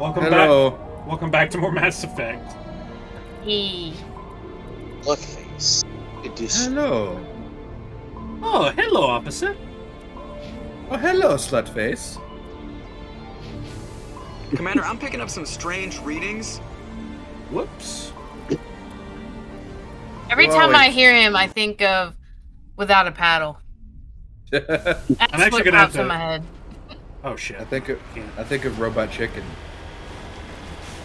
Welcome Hello. back. Welcome back to more Mass Effect. E. Bloodface edition. Hello. Oh, hello, officer. Oh, hello, slutface. Commander, I'm picking up some strange readings. Whoops. Every Well, time I it's- hear him, I think of Without a Paddle. That's I'm actually what gonna have pops in to- my head. Oh shit. I think of Robot Chicken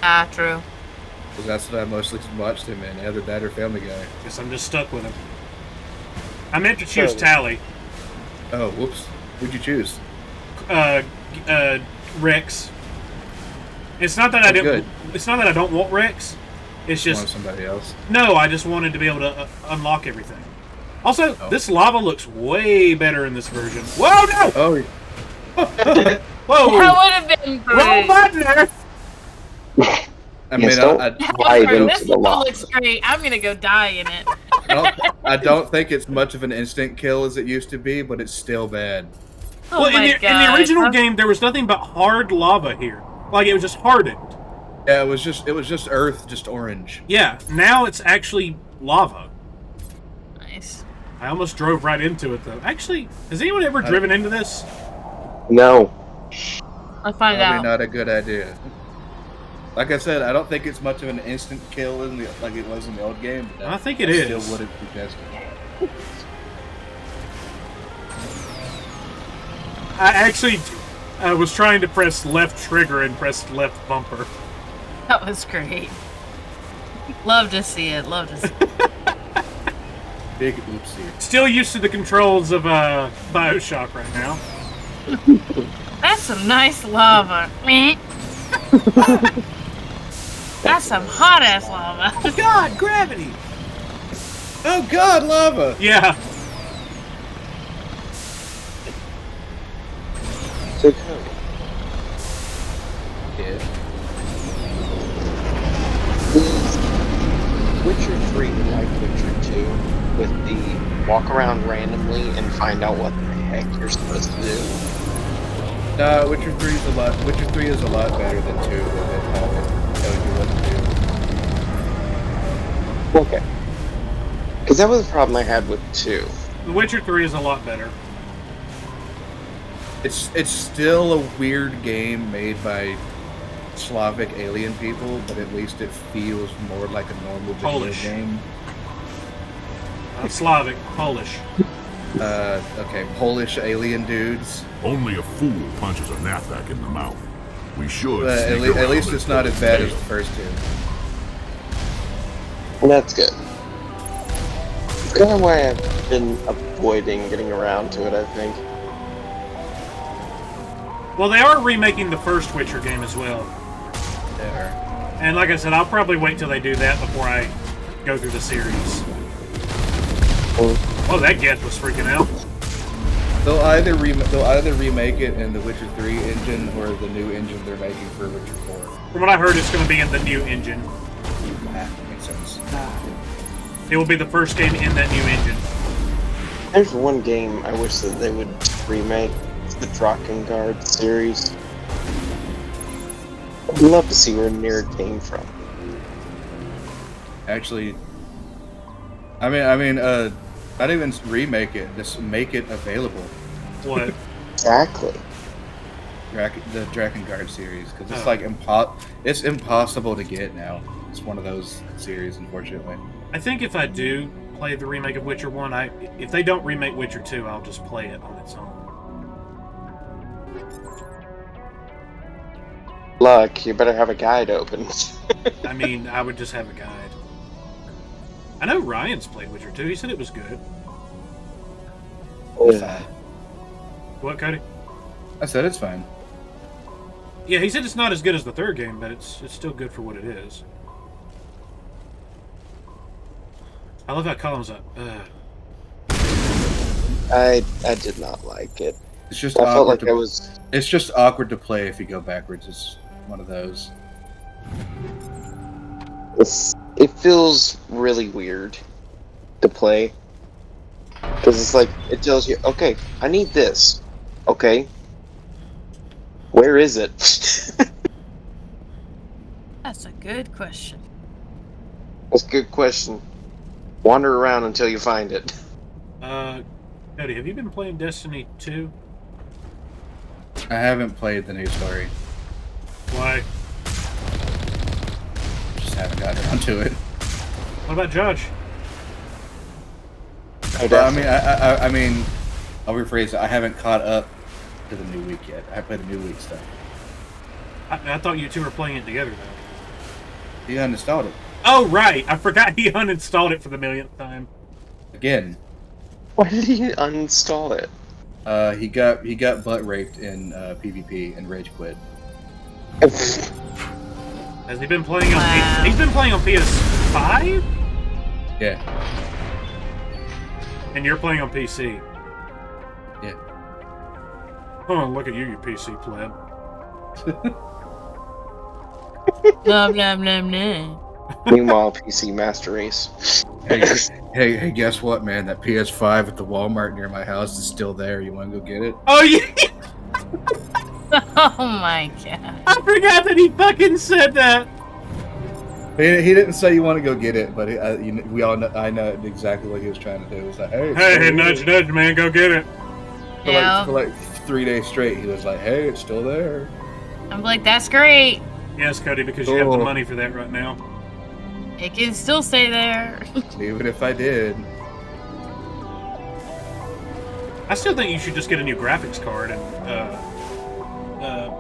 Ah, true. because that's what I mostly watched him in. Either that or Family Guy. Guess I'm just stuck with him. I meant to choose Oh. Tally. Oh, whoops. Who'd you choose? Rex. It's not that I Oh, didn't. good. It's not that I don't want Rex. It's Want just somebody else? no. I just wanted to be able to unlock everything. Also, Oh. this lava looks way better in this version. Whoa, no! Oh, Whoa! That would have been Wrong great. button there! I Yes, mean, don't- I Dive However, into this the one lava. looks great. I'm gonna go die in it. I don't think it's much of an instant kill as it used to be, but it's still bad. Oh Well, my in the god. original game, there was nothing but hard lava here. Like it was just hardened. Yeah, it was just Earth, just orange. Yeah, now it's actually lava. Nice. I almost drove right into it though. Actually, has anyone ever driven into this? No. I'll find Probably out. not a good idea. Like I said, I don't think it's much of an instant kill like it was in the old game. But I think it still is. wouldn't be tested. I actually was trying to press left trigger and pressed left bumper. That was great. Love to see it. Love to see it. Big oopsie. Still used to the controls of Bioshock right now. That's some nice lava. Meh. That's some hot ass lava. God, gravity! Oh God, lava! Yeah, So Cody, Yeah. is Witcher 3 like Witcher 2 with the walk around randomly and find out what the heck you're supposed to do? No, Witcher 3 is a lot. Witcher 3 is a lot better than 2 with how it tells you what to do. Okay. Because that was the problem I had with 2. The Witcher 3 is a lot better. It's still a weird game made by Slavic alien people, but at least it feels more like a normal video Polish. game. Slavic, Polish. Okay, Polish alien dudes. Only a fool punches a Nathak in the mouth. We should. But sneak at around least and it's not pull as bad as its the first two. And that's good. It's kind of why I've been avoiding getting around to it, I think. Well, they are remaking the first Witcher game as well. There. And like I said, I'll probably wait till they do that before I go through the series. Oh, that Geth was freaking out. They'll either remake it in the Witcher 3 engine or the new engine they're making for Witcher 4. From what I heard, it's going to be in the new engine. Makes sense. It will be the first game in that new engine. There's one game I wish that they would remake. It's the Drakengard series. I'd love to see where Nier came from. Actually, I mean, not even remake it. Just make it available. What? Exactly. The Drakengard series, because it's Oh. like it's impossible to get now. It's one of those series, unfortunately. I think if I do play the remake of Witcher 1, if they don't remake Witcher 2, I'll just play it on its own. Luck, you better have a guide open. I mean, I would just have a guide. I know Ryan's played Witcher 2. He said it was good. Yeah. What, Cody? I said it's fine. Yeah, he said it's not as good as the third game, but it's still good for what it is. I love how Colin's up. I did not like it. It's just I felt awkward. like I was. It's just awkward to play if you go backwards. It's one of those. It feels really weird to play. Because it's like, it tells you, okay, I need this. Okay. Where is it? That's a good question. That's a good question. Wander around until you find it. Cody, have you been playing Destiny 2? I haven't played the new story. Why? Just haven't gotten around to it. What about Josh? But, I mean, I'll rephrase it. I haven't caught up to the new week yet. I played the new week stuff. I thought you two were playing it together, though. He uninstalled it. Oh, right. I forgot he uninstalled it for the millionth time. Again. Why did he uninstall it? He got butt raped in PvP and rage quit. Has he been playing on Wow. He's been playing on PS5? Yeah. And you're playing on PC? Yeah. Oh, look at you, you PC pleb. Nom nom nom nom. Meanwhile, PC Master Race. Hey, guess what, man? That PS5 at the Walmart near my house is still there. You want to go get it? Oh, yeah! Oh my god. I forgot that he fucking said that! He didn't say you want to go get it, but we all know, I know exactly what he was trying to do. He was like, hey, Hey, nudge, nudge, man, go get it. Yeah. For like 3 days straight, he was like, hey, it's still there. I'm like, that's great. Yes, Cody, because you have the Oh. money for that right now. It can still stay there. Even if I did. I still think you should just get a new graphics card and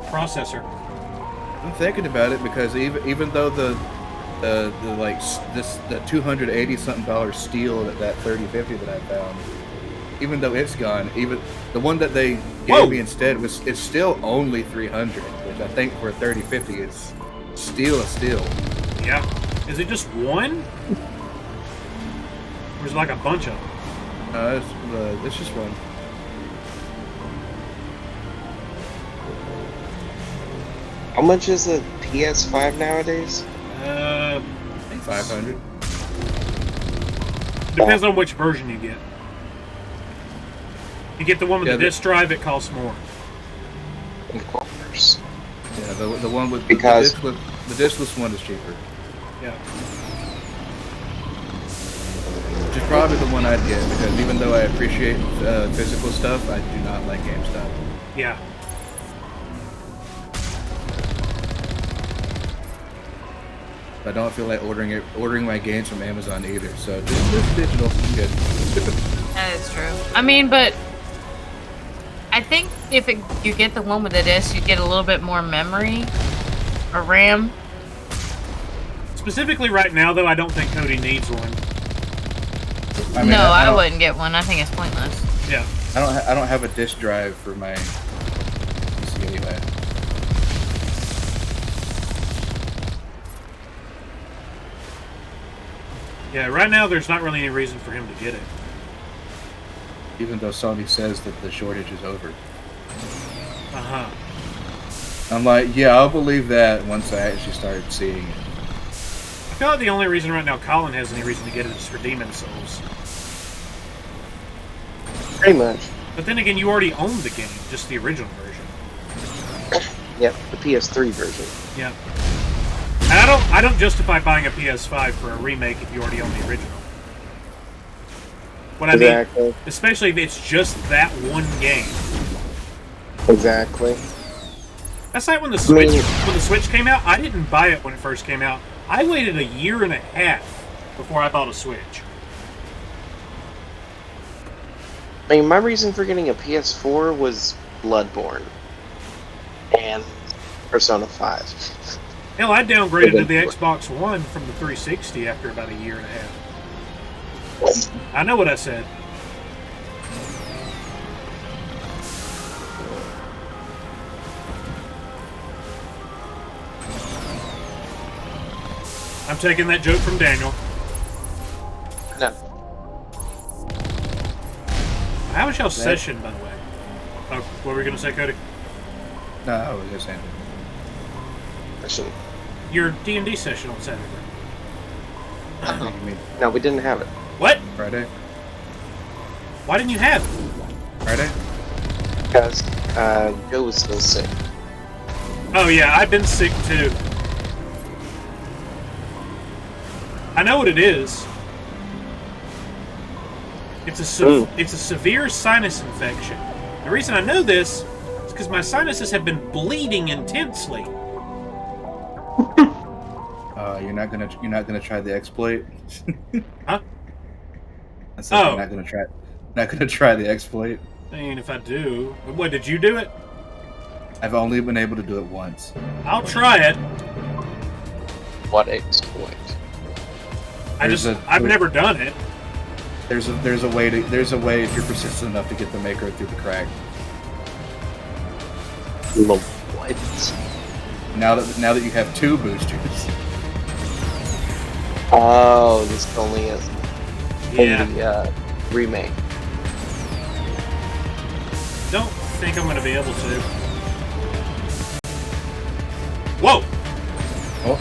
processor. I'm thinking about it because even though the $280 something steel that 3050 that I found, even though it's gone, even the one that they Whoa. gave me instead it's still only 300, which I think for a 3050 is still a steal. Yeah. Is it just one? Or is it like a bunch of them? It's just one. How much is a PS5 nowadays? I think 500. Depends on which version you get. You get the one with Yeah, the disk drive, it costs more. Of course. Yeah, the one with Because- the discless one is cheaper. Yeah. Which is probably the one I'd get because even though I appreciate physical stuff, I do not like GameStop. Yeah. I don't feel like ordering my games from Amazon either. So just digital, I'm good. That is true. I mean, but I think if you get the one with the disc, you get a little bit more memory or RAM. Specifically right now, though, I don't think Cody needs one. I mean, No, I don't- wouldn't get one. I think it's pointless. Yeah. I don't have a disk drive for my PC anyway. Yeah, right now there's not really any reason for him to get it. Even though Sony says that the shortage is over. Uh-huh. I'm like, yeah, I'll believe that once I actually start seeing it. I feel like the only reason right now Colin has any reason to get it is for Demon Souls. Pretty much. But then again, you already own the game, just the original version. Yep, the PS3 version. Yeah. And I don't justify buying a PS5 for a remake if you already own the original. What I mean, Exactly. especially if it's just that one game. Exactly. That's like when the I mean- Switch came out. I didn't buy it when it first came out. I waited a year and a half before I bought a Switch. I mean, my reason for getting a PS4 was Bloodborne and Persona 5. Hell, I downgraded to the Xbox One from the 360 after about a year and a half. I know what I said. I'm taking that joke from Daniel. No. How was y'all's session, by the way? Oh, what were we going to say, Cody? No, I was just saying. Actually, Your D&D session on Saturday. You mean no, we didn't have it. What? Friday? Why didn't you have it? Friday? Because Joe was still sick. Oh, yeah, I've been sick, too. I know what it is. It's a severe sinus infection. The reason I know this is because my sinuses have been bleeding intensely. You're not gonna try the exploit. Huh? I said you're not gonna try the exploit. I mean, if I do, what did you do it? I've only been able to do it once. I'll try it. What exploit? I've never done it. There's a way if you're persistent enough to get the macro through the crack. What? Now that you have 2 boosters. Oh, this only is Yeah. remake. Don't think I'm going to be able to. Whoa! Oh.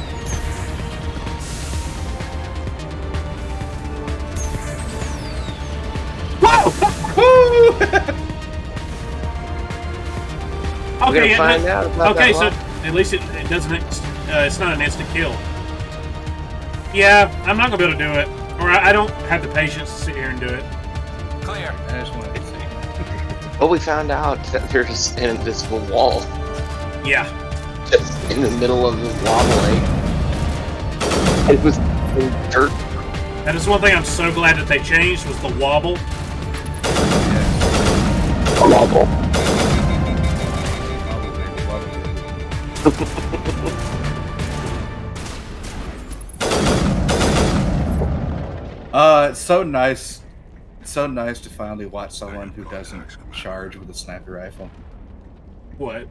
Okay, find out about okay, that so at least it doesn't. It's not an instant kill. Yeah, I'm not gonna be able to do it, or I don't have the patience to sit here and do it. Clear. I just wanted to see. Well, we found out that there's an invisible wall Yeah, just in the middle of the lava lake. It was in dirt. that is one thing I'm so glad that they changed was the wobble. Wobble. It's so nice. It's so nice to finally watch someone who doesn't charge with a sniper rifle. What?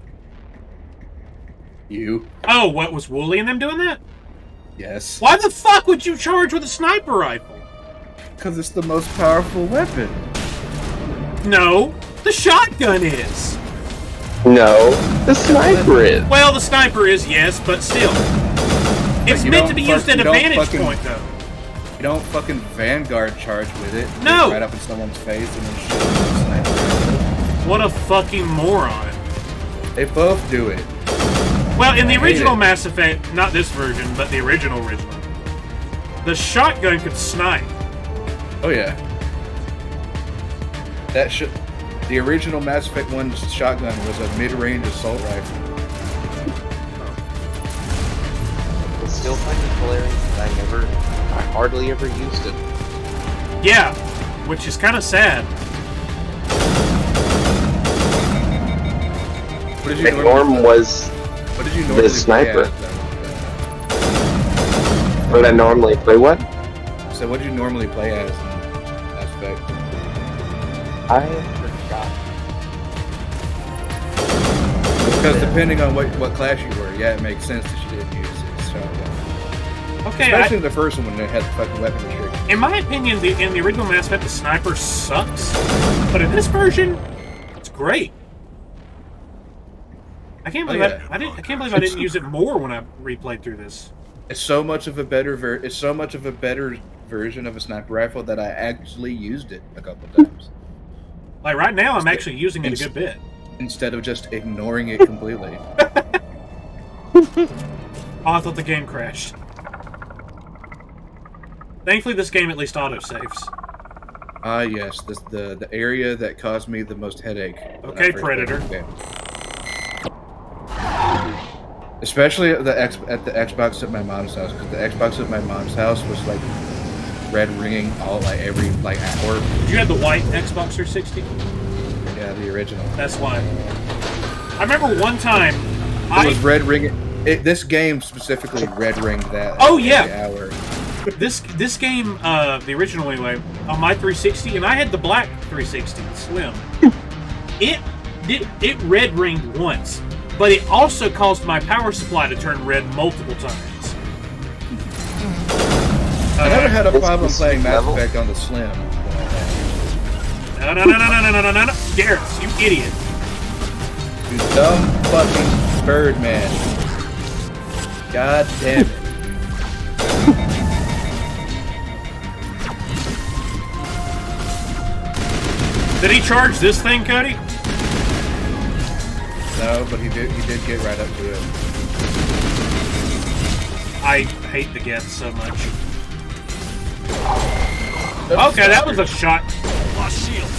You? Oh, what was Wooly and them doing that? Yes. Why the fuck would you charge with a sniper rifle? Because it's the most powerful weapon. No, the shotgun is. No, the sniper is. Well, the sniper is, yes, but still. It's you meant don't to be used at you a don't vantage fucking- point, though. You don't fucking Vanguard charge with it. No. Right up in someone's face and then shoot with a sniper rifle. What a fucking moron. They both do it. Well, in the I hate original it. Mass Effect, not this version, but the original, the shotgun could snipe. Oh yeah. The original Mass Effect 1 shotgun was a mid-range assault rifle. I still find it hilarious that I hardly ever used it. Yeah, which is kind of sad. What did you And Norm was What did you normally the sniper. play as, what I normally play. What? So what did you normally play as in Mass Effect? I forgot. Because depending on what class you were, yeah, it makes sense that you didn't use it. Shotgun. Okay, Especially in the first one when they had the fucking weapon restriction. in my opinion, in the original Mass Effect, the sniper sucks. But in this version, it's great. I can't believe yeah. I can't believe I didn't use it more when I replayed through this. It's so much of a better version of a sniper rifle that I actually used it a couple times Like right now, I'm actually using it a good bit. instead of just ignoring it completely. Oh, I thought the game crashed. Thankfully, this game at least auto-saves. Yes, the area that caused me the most headache. when I Okay, first played Predator. this game. Especially at the Xbox at my mom's house, because the Xbox at my mom's house was like red ringing all every hour. You had the white Xbox 360? Yeah, the original. That's why. I remember one time, It was red ringing. This game specifically red ringed that. Oh, every yeah. hour. this game, the original anyway, on my 360, and I had the black 360, the Slim. It red ringed once, but it also caused my power supply to turn red multiple times. I never had a This problem playing Mass level? Effect on the Slim. No, Garrus, you idiot. You dumb fucking Birdman. God damn it. Did he charge this thing, Cody? No, but he did get right up to it. I hate the Geth so much. Okay, that was a shot. Lost shields.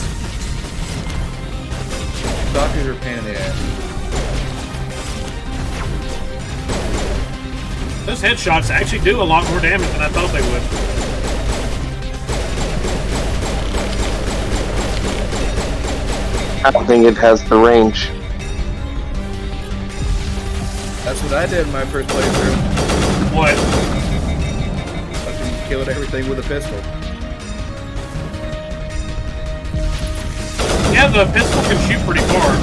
Stalkers are a pain in the ass. Those headshots actually do a lot more damage than I thought they would. I don't think it has the range. That's what I did in my first playthrough. What? Fucking killed everything with a pistol. Yeah, the pistol can shoot pretty far.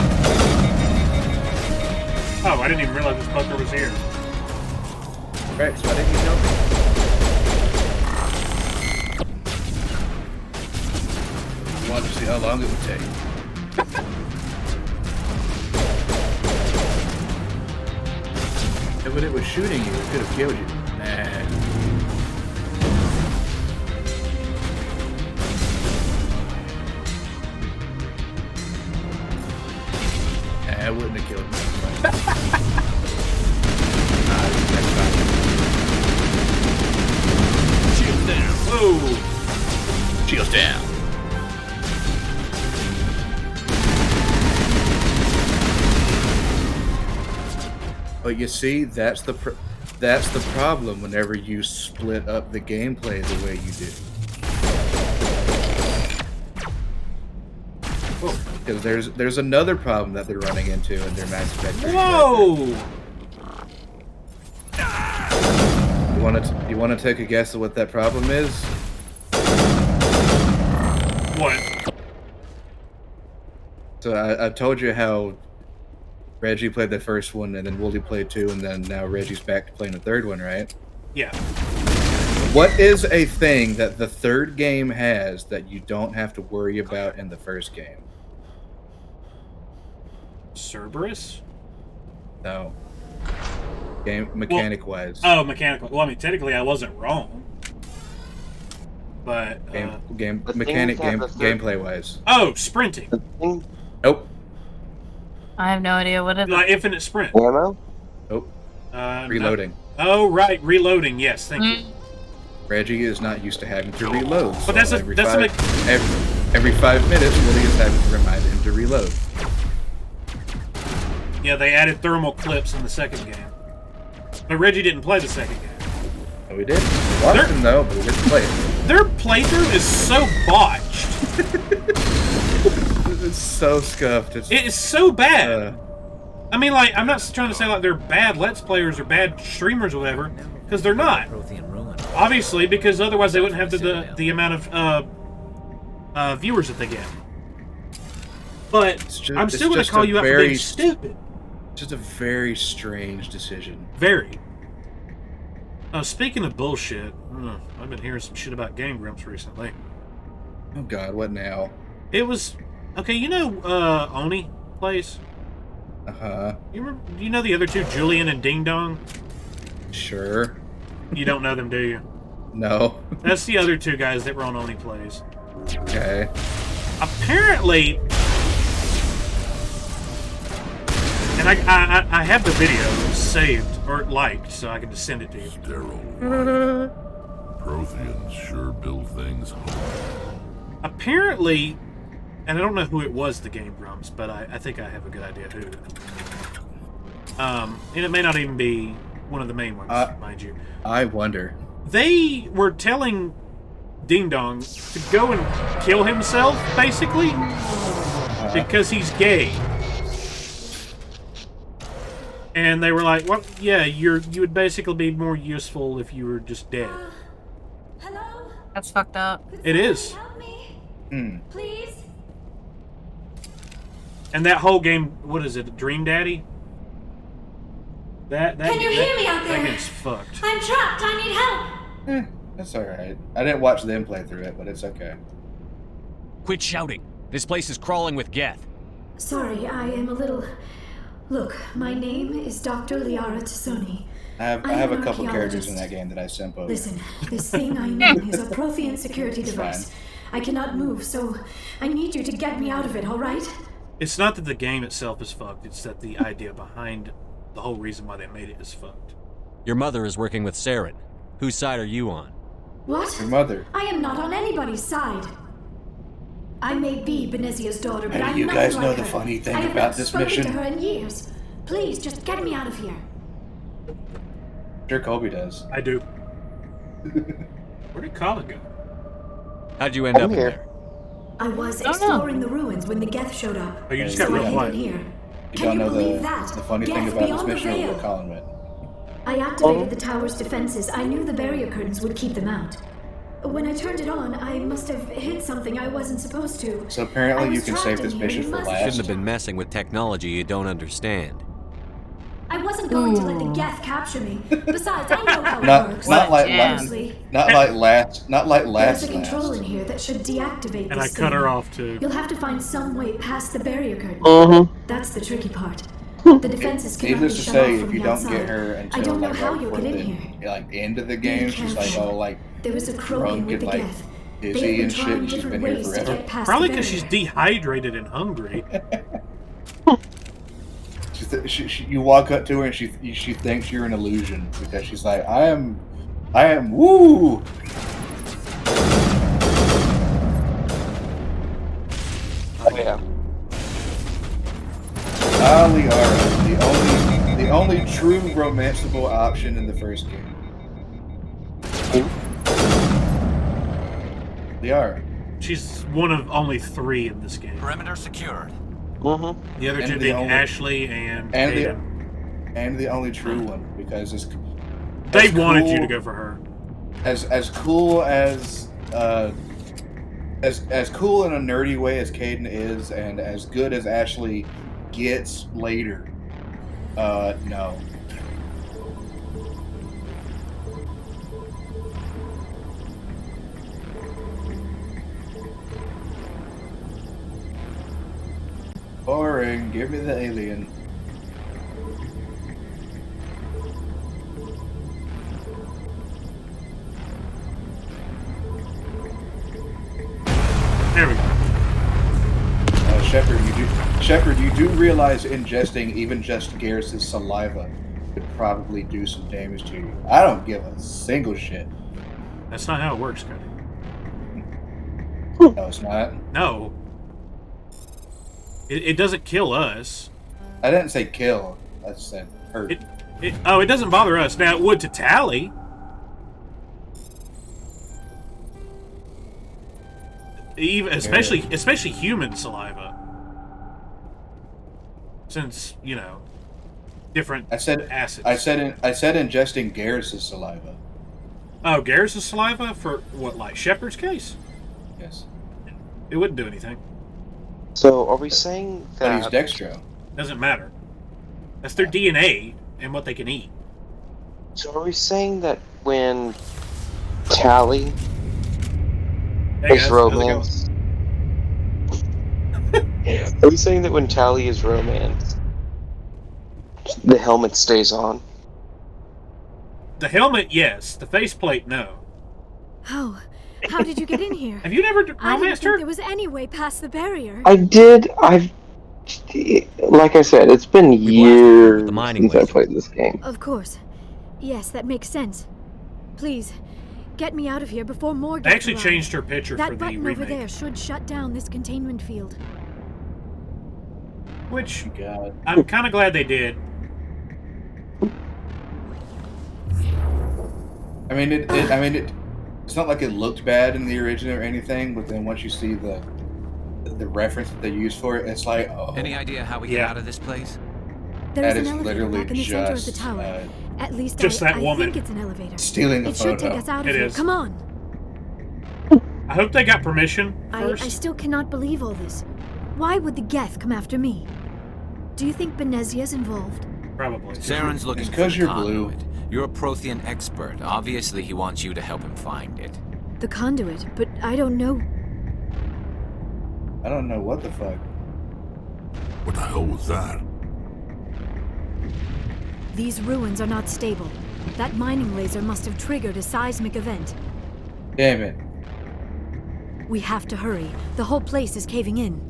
Oh, I didn't even realize this fucker was here. Rex, why didn't you jump? I wanted to see how long it would take. And when it was shooting you, it could have killed you. Nah. Nah, it wouldn't have killed me. Shields down. Whoa! Shields down. But you see, that's the problem whenever you split up the gameplay the way you do. Because there's another problem that they're running into in their Mass Effect 3. Whoa! You want to take a guess at what that problem is? What? So I told you how Reggie played the first one, and then Wooly played 2, and then now Reggie's back to playing the third one, right? Yeah. What is a thing that the third game has that you don't have to worry about in the first game? Cerberus? No. Game mechanic-wise. Oh, mechanical. Well, I mean, technically, I wasn't wrong. But gameplay-wise. Oh, sprinting. Nope. I have no idea what it is. Like infinite sprint. Ammo? Nope. No. Reloading. Oh, right, reloading. Yes, thank you. Reggie is not used to having to reload. But so that's a- every that's a every 5 minutes, Wooly is having to remind him to reload. Yeah, they added thermal clips in the second game. But Reggie didn't play the second game. Oh, we did. Watched him though, but we didn't play it. Their playthrough is so botched. It's so scuffed. It is so bad. I mean, like, I'm not trying to say like they're bad Let's Players or bad streamers or whatever, because they're not. Obviously, because otherwise they wouldn't have the amount of viewers that they get. But I'm still going to call you out for being stupid. Just a very strange decision. Very. Speaking of bullshit, I've been hearing some shit about Game Grumps recently. Oh God, what now? It was okay. You know, Oni plays. You know the other two, Julian and Ding Dong? Sure. You don't know them, do you? No. That's the other two guys that were on Oni Plays. Okay. Apparently, and I have the video saved or liked, so I can just send it to you. Sterile. Protheans sure build things hard. Apparently, and I don't know who it was, the Game Grumps, but I think I have a good idea who. And it may not even be one of the main ones, mind you. I wonder. They were telling Ding Dong to go and kill himself, basically, because he's gay. And they were like, "Well, yeah, you would basically be more useful if you were just dead." Hello? That's fucked up. It is. Help me, Hmm. please? And that whole game, what is it, Dream Daddy? That Can you hear me out That there? game's fucked. I'm trapped. I need help. That's alright. I didn't watch them play through it, but it's okay. Quit shouting. This place is crawling with Geth. Sorry, I am a little... Look, my name is Dr. Liara Tassoni. I have I'm a an couple characters archaeologist. in that game that I sent over. Listen, this thing I know is a Prothean security It's device. fine. I cannot move, so I need you to get me out of it, all right? It's not that the game itself is fucked, it's that the idea behind the whole reason why they made it is fucked. Your mother is working with Saren. Whose side are you on? What? Your mother. I am not on anybody's side. I may be Benezia's daughter, but Hey, I'm you not guys like know her. the funny thing I have about not this spoken mission? to her in years. Please, just get me out of here. Sure, Colby does. I do. Where did Colin go? How'd you end up in here. there? I was Oh, no. exploring the ruins when the Geth showed up. Oh, you just Yeah, got So I real hid quiet. in here. You Can don't you know believe the that? funny thing Geth about this beyond the mission or veil. where Colin went. I activated the tower's defenses. I knew the barrier curtains would keep them out. When I turned it on, I must have hit something I wasn't supposed to. So I apparently you was can trapped save in this here. mission You for must- last. Shouldn't have been messing with technology you don't understand. I wasn't going to let the Geth capture me. Besides, I know how it Not works. not like Honestly, not like last there's last a control in last. here that should deactivate And I this cut her thing. off too. You'll have to find some way past the barrier curtain. Mm-hmm. That's the tricky part. The defenses cannot be Needless to shut say, off from if you the don't outside. get her I until don't know like how right you'll before get the in here. like end of the game, she's like careful. all like There was a drunk Krogan with and the like Geth. They've dizzy been and shit. trying And she's different been here ways to forever. get past Probably the because she's barrier. dehydrated and hungry. You walk up to her and she thinks you're an illusion because she's like, I am woo. Oh yeah. Liara, the only true romanceable option in the first game. Liara. She's one of only 3 in this game. Perimeter secured. Mm-hmm. The other And two the being only- Ashley and and the- Aiden. And the only true one because it's They as wanted you cool- to go for her. as cool as cool in a nerdy way as Caden is, and as good as Ashley gets later. No. Boring. Give me the alien. There we go. Shepard, you do realize ingesting even just Garrus's saliva could probably do some damage to you. I don't give a single shit. That's not how it works, Cody. No, it's not. No. It doesn't kill us. I didn't say kill. I said hurt. It doesn't bother us. Now, it would to Tally. Even especially human saliva. Since, different acids. I said ingesting Garrus's saliva. Oh, Garrus' saliva for what, like Shepard's case? Yes. It wouldn't do anything. So are we saying But he's that dextro. Doesn't matter. That's their DNA and what they can eat. So are we saying that when Tally Hey is guys, how's it going? romance? Are we saying that when Tally is romance, the helmet stays on? The helmet, yes. The faceplate, no. How did you get in here? Have you never I didn't romanced think her? there was any way past the barrier. I did. Like I said, it's been blasted years with the mining since I laser. played this game. Of course. Yes, that makes sense. Please, get me out of here before more They get actually around. changed her picture That for the button remake. over there should shut down this containment field. Which, God. I'm kind of glad they did. It's not like it looked bad in the original or anything, but then once you see the reference that they use for it, it's like, oh, Any idea how we get Yeah. out of this place? There that is is an elevator literally back in the center of the just tower. At least just that I woman. think it's an elevator. stealing a It should take photo. us out of It here. is. Come on. I hope they got permission I first. still cannot believe all this. Why would the Geth come after me? Do you think Benezia's involved? Probably. Saren's looking It's for 'cause the you're blue. conduit. You're a Prothean expert. Obviously, he wants you to help him find it. The conduit, but I don't know. I don't know what the fuck. What the hell was that? These ruins are not stable. That mining laser must have triggered a seismic event. Damn it. We have to hurry. The whole place is caving in.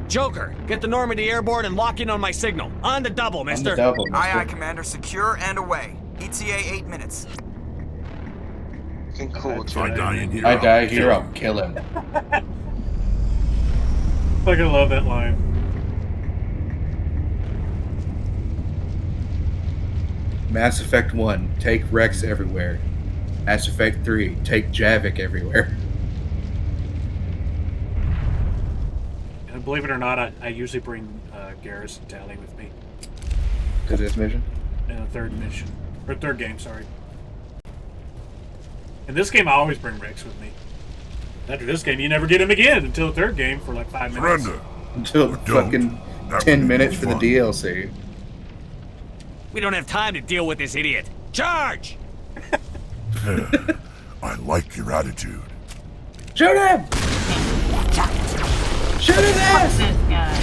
Joker, get the Normandy airborne and lock in on my signal. On the double, I'm the mister. double, Aye, mister. aye, Commander. Secure and away. ETA 8 minutes. Fucking cool, If I die in here, I I'll die here, I'll kill him. Fucking love that line. Mass Effect 1, take Rex everywhere. Mass Effect 3, take Javik everywhere. And believe it or not, I usually bring Garrison Tally with me To this mission? in the third mission. Or third game, sorry. In this game, I always bring Rex with me. After this game, you never get him again until the third game for like 5 minutes. surrender. Until the Don't. fucking That 10 would be minutes for the fun. DLC. We don't have time to deal with this idiot. Charge! I like your attitude. Shoot him! Shoot his ass! This guy.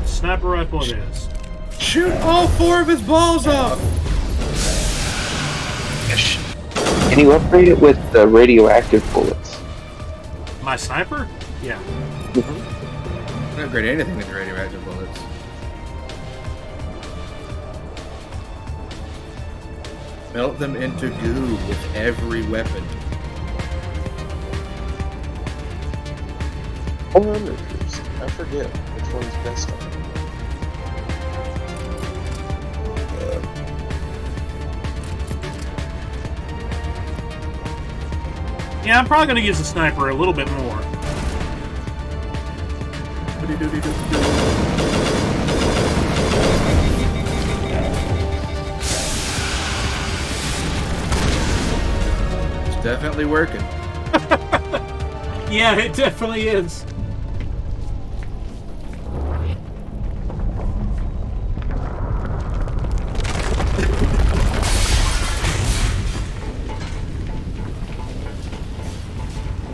Sniper rifle it is. Shoot all 4 of his balls off! Can you upgrade it with the radioactive bullets? My sniper? Yeah. I don't upgrade anything with radioactive bullets. Melt them into goo with every weapon. I forget which one's best. Yeah, I'm probably going to use the sniper a little bit more. It's definitely working. Yeah, it definitely is.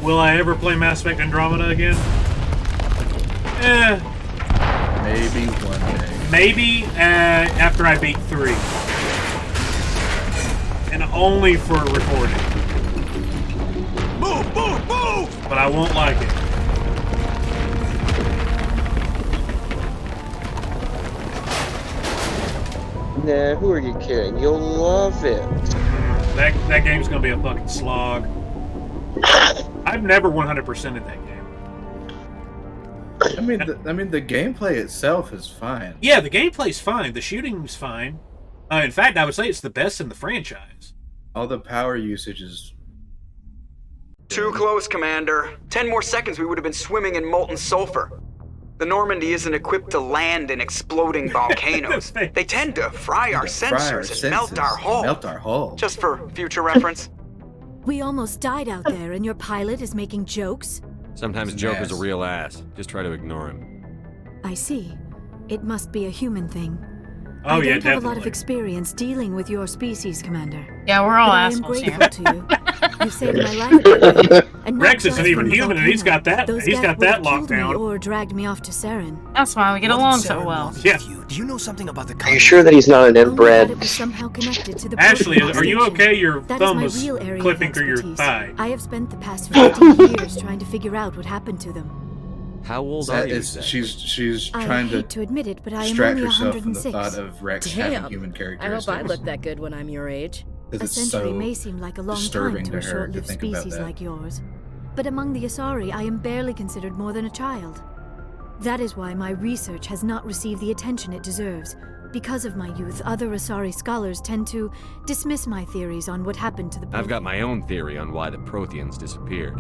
Will I ever play Mass Effect Andromeda again? Maybe one day. Maybe after I beat 3. And only for recording. Move, move, move! But I won't like it. Nah, who are you kidding? You'll love it. That game's gonna be a fucking slog. I've never 100%ed that game. I mean, the gameplay itself is fine. Yeah, the gameplay's fine. The shooting's fine. In fact, I would say it's the best in the franchise. All the power usage is... Too close, Commander. 10 more seconds we would have been swimming in molten sulfur. The Normandy isn't equipped to land in exploding volcanoes. They tend to fry our sensors and melt our hull. Melt our hull. Just for future reference. We almost died out there, and your pilot is making jokes? Sometimes Joker's a real ass. Just try to ignore him. I see. It must be a human thing. Oh, I yeah, don't have a lot of definitely. experience dealing with your species, Commander. Yeah, we're all But I am assholes grateful here. to you. You saved my life. And not Rex just isn't even from the human, and he's got volcano. that. Those He's Geth got would that have locked killed me down. or dragged me off to Saren. That's why we get along so well. Yeah. Do you know something about the Are you sure that he's not an Only that inbred? it was somehow connected to the Ashley, Prothean are you station. okay? Your That is thumb my was real area of clipping through your expertise. thigh. I have spent the past 15 years trying to figure out what happened to them. How old That are you? is, she's I trying hate to to admit it, but I am distract only herself from the 106. thought of Rex having human I hope characteristics. I look that good when I'm your age. A Because century it's so may seem like a long time disturbing to to a her to short-lived think about species that. like yours. But among the Asari, I am barely considered more than a child. That is why my research has not received the attention it deserves. Because of my youth, other Asari scholars tend to dismiss my theories on what happened to the I've got my own theory on why the Protheans disappeared.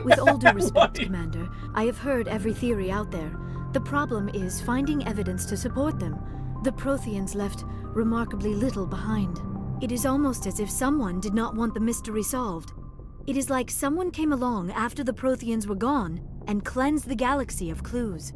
With all due respect, Commander, I have heard every theory out there. The problem is finding evidence to support them. The Protheans left remarkably little behind. It is almost as if someone did not want the mystery solved. It is like someone came along after the Protheans were gone and cleansed the galaxy of clues.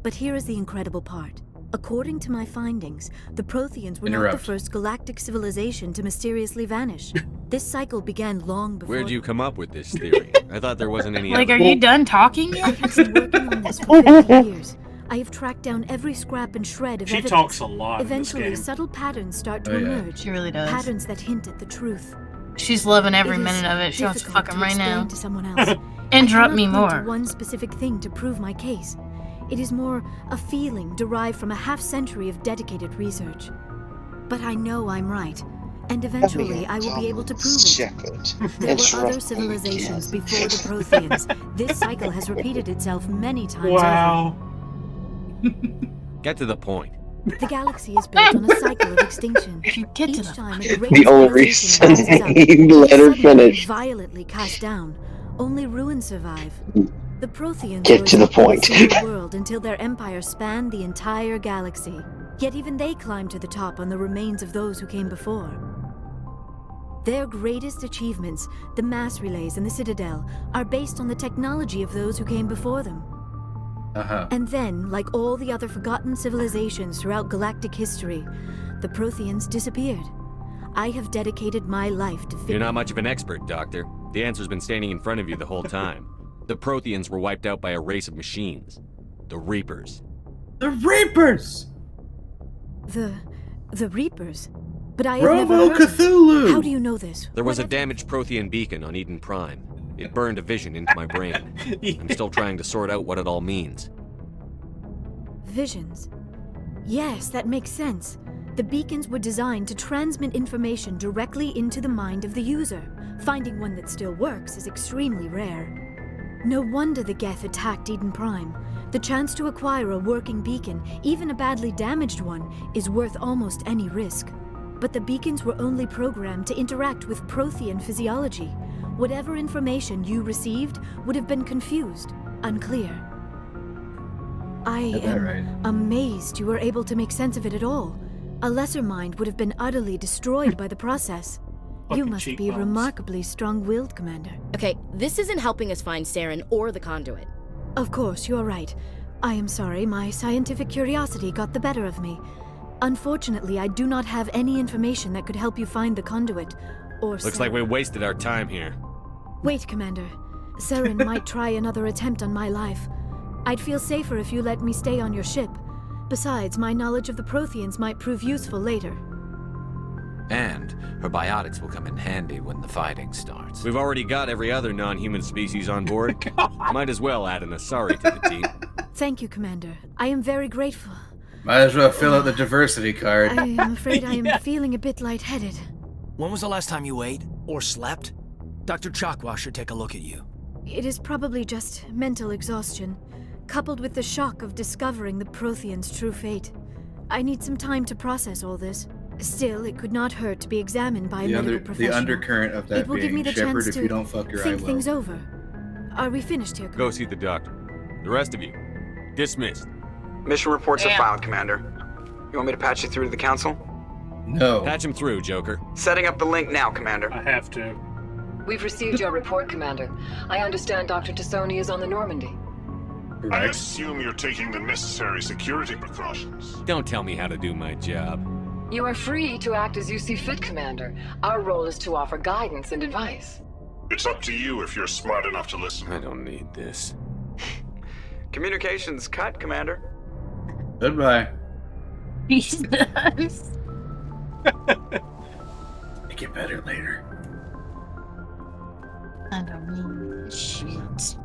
But here is the incredible part. According to my findings, the Protheans were not the Interrupt. first galactic civilization to mysteriously vanish. This cycle began long before... Where'd you come up with this theory? I thought there wasn't any Like, are evidence. you done talking yet? I have been working on this for 50 years. I have tracked down every scrap and shred of She evidence. talks a lot in this Eventually, game. subtle patterns start to Oh, yeah. emerge. She really does. Patterns that hint at the truth. She's loving every It is minute of it. She wants to difficult fuck him right explain now. To someone else. Interrupt I me cannot point to more. one specific thing to prove my case. It is more a feeling derived from a half-century of dedicated research. But I know I'm right, and eventually I will be able to prove it. There were other civilizations before the Protheans. This cycle has repeated itself many times Wow. Get to the point. The galaxy is built on a cycle of extinction. Get to Each the time point. a great The only civilization reason rises up, he let her it's suddenly finish. violently cast down. Only ruins survive. The Protheans Get to rose the up in a point. single world until their empire spanned the entire galaxy. Yet even they climbed to the top on the remains of those who came before. Their greatest achievements, the mass relays and the Citadel, are based on the technology of those who came before them. And then, like all the other forgotten civilizations throughout galactic history, the Protheans disappeared. I have dedicated my life to You're not much of an expert, Doctor. The answer's been standing in front of you the whole time. The Protheans were wiped out by a race of machines. The Reapers. The Reapers! The Reapers? But I have never Robo heard. Cthulhu! How do you know this? There was a damaged Prothean beacon on Eden Prime. It burned a vision into my brain. I'm still trying to sort out what it all means. Visions. Yes, that makes sense. The beacons were designed to transmit information directly into the mind of the user. Finding one that still works is extremely rare. No wonder the Geth attacked Eden Prime. The chance to acquire a working beacon, even a badly damaged one, is worth almost any risk. But the beacons were only programmed to interact with Prothean physiology. Whatever information you received would have been confused, unclear. I am amazed you were able to make sense of it at all. A lesser mind would have been utterly destroyed by the process. You must be remarkably strong-willed, Commander. Okay, this isn't helping us find Saren or the conduit. Of course, you're right. I am sorry, my scientific curiosity got the better of me. Unfortunately, I do not have any information that could help you find the conduit, or Looks like we wasted our time here. Wait, Commander. Saren might try another attempt on my life. I'd feel safer if you let me stay on your ship. Besides, my knowledge of the Protheans might prove useful later. And her biotics will come in handy when the fighting starts. We've already got every other non-human species on board. Might as well add an Asari to the team. Thank you, Commander. I am very grateful. Might as well fill out the diversity card. I am afraid I am feeling a bit lightheaded. When was the last time you ate or slept? Dr. Chakwa should take a look at you. It is probably just mental exhaustion, coupled with the shock of discovering the Protheans' true fate. I need some time to process all this. Still, it could not hurt to be examined by a medical professional. The undercurrent of that it will give me the Shepard, chance if you don't fuck your think eye well. things over. Are we finished here, Go see the doctor. The rest of you, dismissed. Mission reports are found, Commander. You want me to patch you through to the Council? No. Patch him through, Joker. Setting up the link now, Commander. I have to. We've received your report, Commander. I understand Dr. Tassoni is on the Normandy. I assume you're taking the necessary security precautions. Don't tell me how to do my job. You are free to act as you see fit, Commander. Our role is to offer guidance and advice. It's up to you if you're smart enough to listen. I don't need this. Communications cut, Commander. Goodbye. Jesus. Make it better later. I don't mean shit.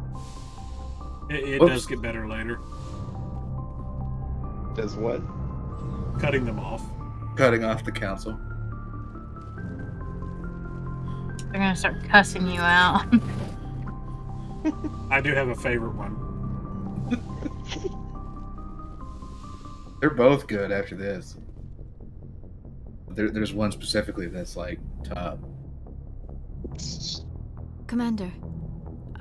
It does get better later. Does what? Cutting them off. Cutting off the council. They're gonna start cussing you out. I do have a favorite one. They're both good after this. There's one specifically that's like top. Commander,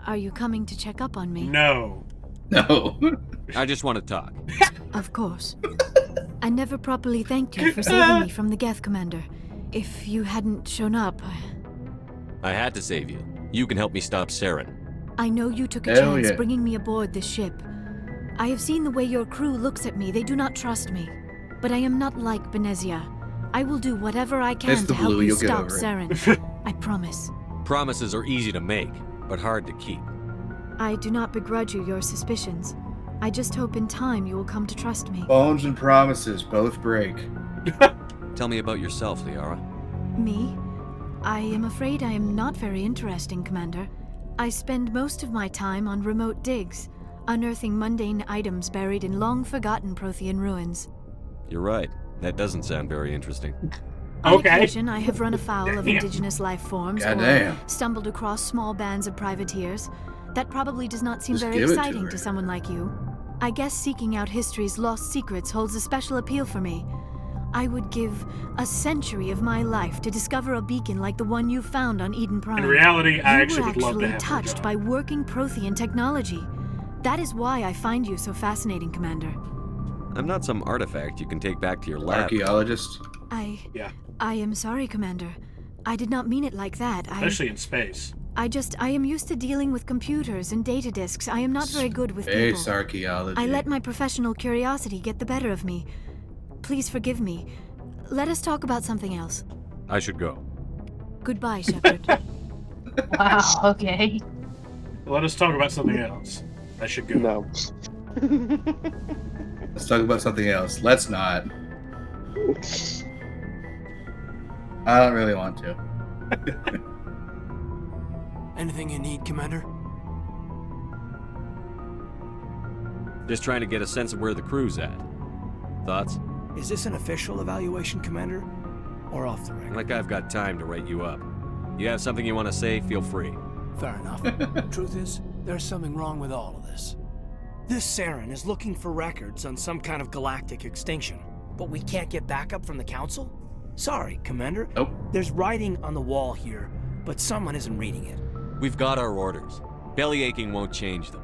are you coming to check up on me? No. No. I just want to talk. Of course. I never properly thanked you for saving me from the Geth, Commander. If you hadn't shown up, I had to save you. You can help me stop Saren. I know you took a Hell chance yeah. bringing me aboard this ship. I have seen the way your crew looks at me. They do not trust me. But I am not like Benezia. I will do whatever I can It's the to help blue, you you'll get stop over it. Saren. I promise. Promises are easy to make, but hard to keep. I do not begrudge you your suspicions. I just hope in time you will come to trust me. Bones and promises both break. Tell me about yourself, Liara. Me? I am afraid I am not very interesting, Commander. I spend most of my time on remote digs. unearthing mundane items buried in long-forgotten Prothean ruins. You're right. That doesn't sound very interesting. On occasion, I have run afoul of indigenous life forms or Goddamn. stumbled across small bands of privateers. That probably does not seem Just very give it to exciting her. to someone like you. I guess seeking out history's lost secrets holds a special appeal for me. I would give a century of my life to discover a beacon like the one you found on Eden Prime. In reality, I You actually were would love to have her touched job. by working Prothean technology. That is why I find you so fascinating, Commander. I'm not some artifact you can take back to your lab. Archaeologist. I Yeah, am sorry, Commander. I did not mean it like that. especially in space. I am used to dealing with computers and data disks. I am not very good with people. Space archaeology. I let my professional curiosity get the better of me. Please forgive me. Let us talk about something else. I should go. Goodbye, Shepard. Wow, okay. Let us talk about something else. I should go. No. Let's talk about something else. Let's not. I don't really want to. Anything you need, Commander? Just trying to get a sense of where the crew's at. Thoughts? Is this an official evaluation, Commander? Or off the record? Like I've got time to write you up. You have something you want to say, feel free. Fair enough. Truth is, there's something wrong with all of this. This Saren is looking for records on some kind of galactic extinction, but we can't get backup from the Council? Sorry, Commander. Nope. There's writing on the wall here, but someone isn't reading it. We've got our orders. Belly aching won't change them.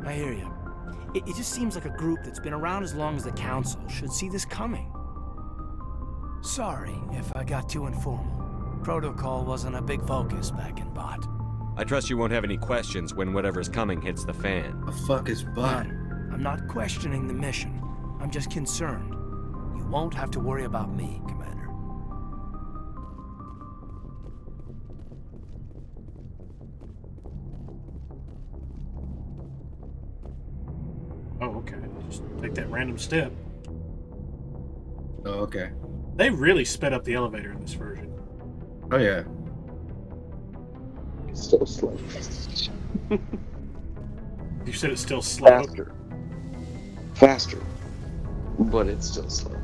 I hear you. It just seems like a group that's been around as long as the Council should see this coming. Sorry if I got too informal. Protocol wasn't a big focus back in Bot. I trust you won't have any questions when whatever's coming hits the fan. The fuck is Bot? I'm not questioning the mission. I'm just concerned. You won't have to worry about me, Commander. Oh, okay. Just take that random step. Oh, okay. They really sped up the elevator in this version. Oh, yeah. It's still slow. You said it's still slow. Faster. But it's still slow.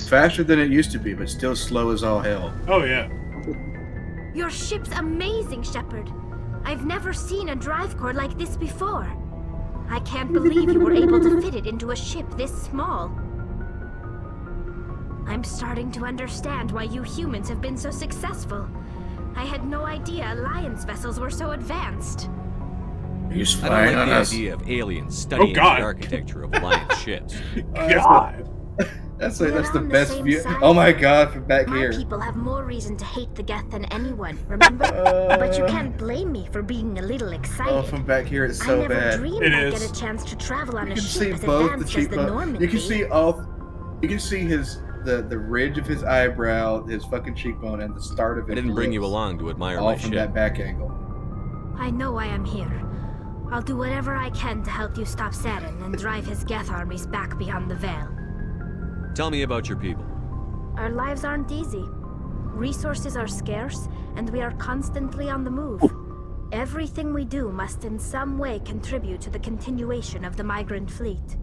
Faster than it used to be, but still slow as all hell. Oh, yeah. Your ship's amazing, Shepard. I've never seen a drive core like this before. I can't believe you were able to fit it into a ship this small. I'm starting to understand why you humans have been so successful. I had no idea Alliance vessels were so advanced. He's I flying don't like on the us. idea of aliens studying the God. architecture of Alliance ships. God. That's We're the on the best same view. side. Oh my god, from back My here. people have more reason to hate the Geth than anyone, remember? But you can't blame me for being a little excited. Oh, from back here, it's so I never bad. dreamed I'd get a chance to travel on You a can ship see as both the advanced as the cheekbone. Normandy. You can see all. You can see the ridge of his eyebrow, his fucking cheekbone, and the start of I his didn't bring you lips, along to admire all my from ship. that back angle. I know why I'm here. I'll do whatever I can to help you stop Saren and drive his Geth armies back beyond the Veil. Tell me about your people. Our lives aren't easy. Resources are scarce, and we are constantly on the move. Everything we do must in some way contribute to the continuation of the migrant fleet.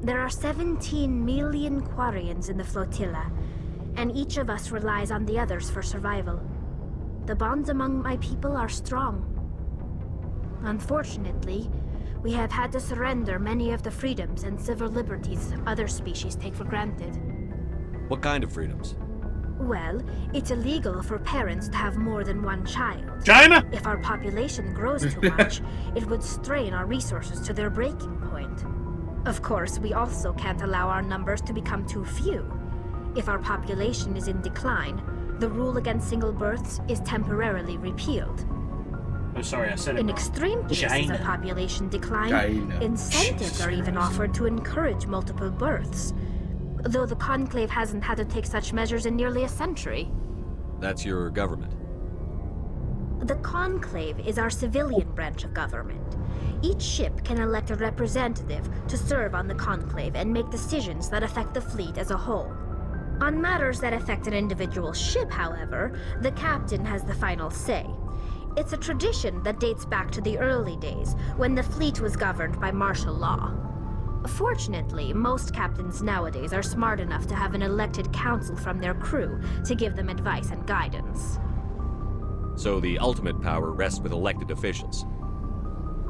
There are 17 million Quarians in the flotilla, and each of us relies on the others for survival. The bonds among my people are strong. Unfortunately, we have had to surrender many of the freedoms and civil liberties other species take for granted. What kind of freedoms? Well, it's illegal for parents to have more than one child. China? If our population grows too much, it would strain our resources to their breaking point. Of course, we also can't allow our numbers to become too few. If our population is in decline, the rule against single births is temporarily repealed. Oh, sorry, I said it In wrong. extreme cases China. of population decline, China. incentives are even offered to encourage multiple births. Though the Conclave hasn't had to take such measures in nearly a century. That's your government. The Conclave is our civilian branch of government. Each ship can elect a representative to serve on the Conclave and make decisions that affect the fleet as a whole. On matters that affect an individual ship, however, the captain has the final say. It's a tradition that dates back to the early days, when the fleet was governed by martial law. Fortunately, most captains nowadays are smart enough to have an elected council from their crew to give them advice and guidance. So the ultimate power rests with elected officials.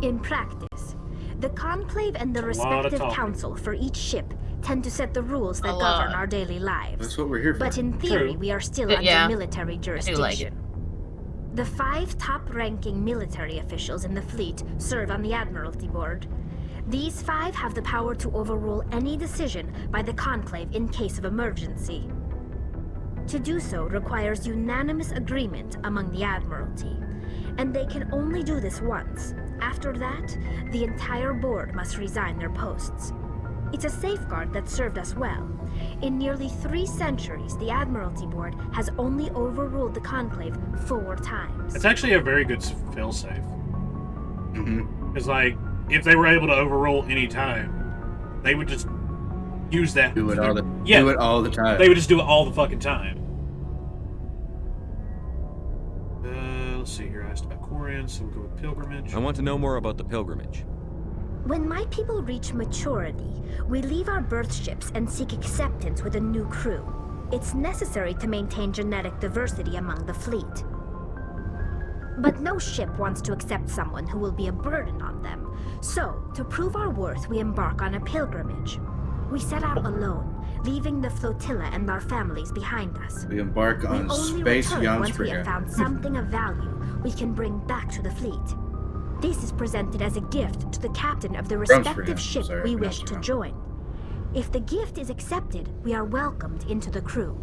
In practice, the Conclave and the respective council for each ship tend to set the rules that govern our daily lives. That's what we're here for. But in theory, we are still under military jurisdiction. The 5 top-ranking military officials in the fleet serve on the Admiralty Board. These 5 have the power to overrule any decision by the Conclave in case of emergency. To do so requires unanimous agreement among the Admiralty, and they can only do this once. After that, the entire board must resign their posts. It's a safeguard that served us well. In nearly 3 centuries, the Admiralty Board has only overruled the Conclave 4 times. It's actually a very good failsafe. Mm-hmm. It's like, if they were able to overrule any time, they would just use that. Do it all the time. They would just do it all the fucking time. Let's see here. I asked about Quarians, so we'll go with Pilgrimage. I want to know more about the pilgrimage. When my people reach maturity, we leave our birth ships and seek acceptance with a new crew. It's necessary to maintain genetic diversity among the fleet. But no ship wants to accept someone who will be a burden on them. So, to prove our worth, we embark on a pilgrimage. We set out alone, leaving the flotilla and our families behind us. We embark on we only Space return once we have Jonspringer. found something of value we can bring back to the fleet. This is presented as a gift to the captain of the respective ship we wish to join. If the gift is accepted, we are welcomed into the crew.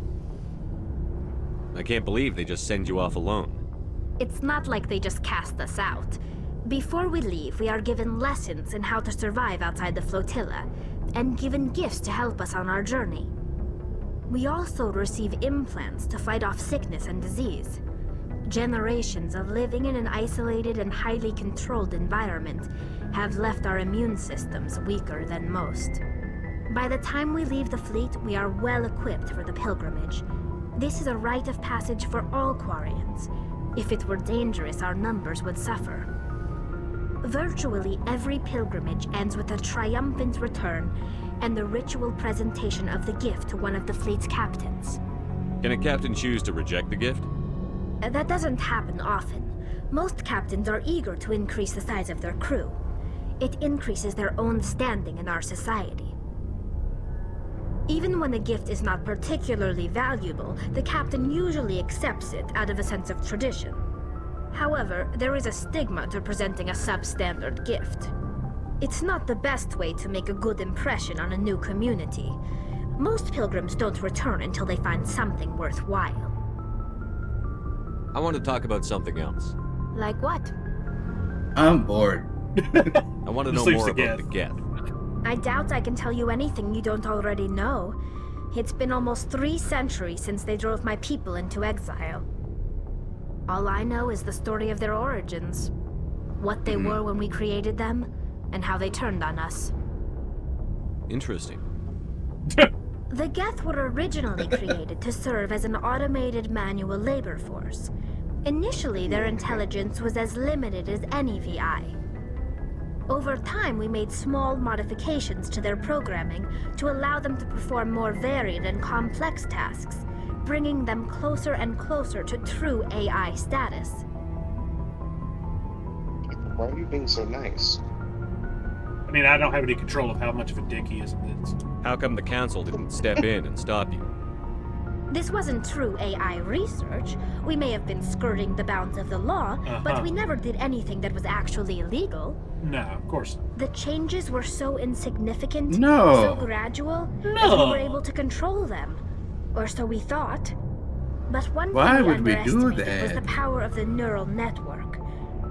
I can't believe they just send you off alone. It's not like they just cast us out. Before we leave, we are given lessons in how to survive outside the flotilla, and given gifts to help us on our journey. We also receive implants to fight off sickness and disease. Generations of living in an isolated and highly controlled environment have left our immune systems weaker than most. By the time we leave the fleet, we are well equipped for the pilgrimage. This is a rite of passage for all Quarians. If it were dangerous, our numbers would suffer. Virtually every pilgrimage ends with a triumphant return and the ritual presentation of the gift to one of the fleet's captains. Can a captain choose to reject the gift? That doesn't happen often. Most captains are eager to increase the size of their crew. It increases their own standing in our society. Even when the gift is not particularly valuable, the captain usually accepts it out of a sense of tradition. However, there is a stigma to presenting a substandard gift. It's not the best way to make a good impression on a new community. Most pilgrims don't return until they find something worthwhile. I want to talk about something else. Like what? I'm bored. I want to know more about the Geth. I doubt I can tell you anything you don't already know. It's been almost 3 centuries since they drove my people into exile. All I know is the story of their origins. What they were when we created them, and how they turned on us. Interesting. The Geth were originally created to serve as an automated manual labor force. Initially, their intelligence was as limited as any VI. Over time, we made small modifications to their programming to allow them to perform more varied and complex tasks, bringing them closer and closer to true AI status. Why are you being so nice? I mean, I don't have any control of how much of a dick he is in this. How come the council didn't step in and stop you? This wasn't true AI research. We may have been skirting the bounds of the law, but we never did anything that was actually illegal. No, of course not. The changes were so insignificant, No. so gradual, that we were able to control them. Or so we thought. But one Why thing would we do underestimated was that? the power of the neural network.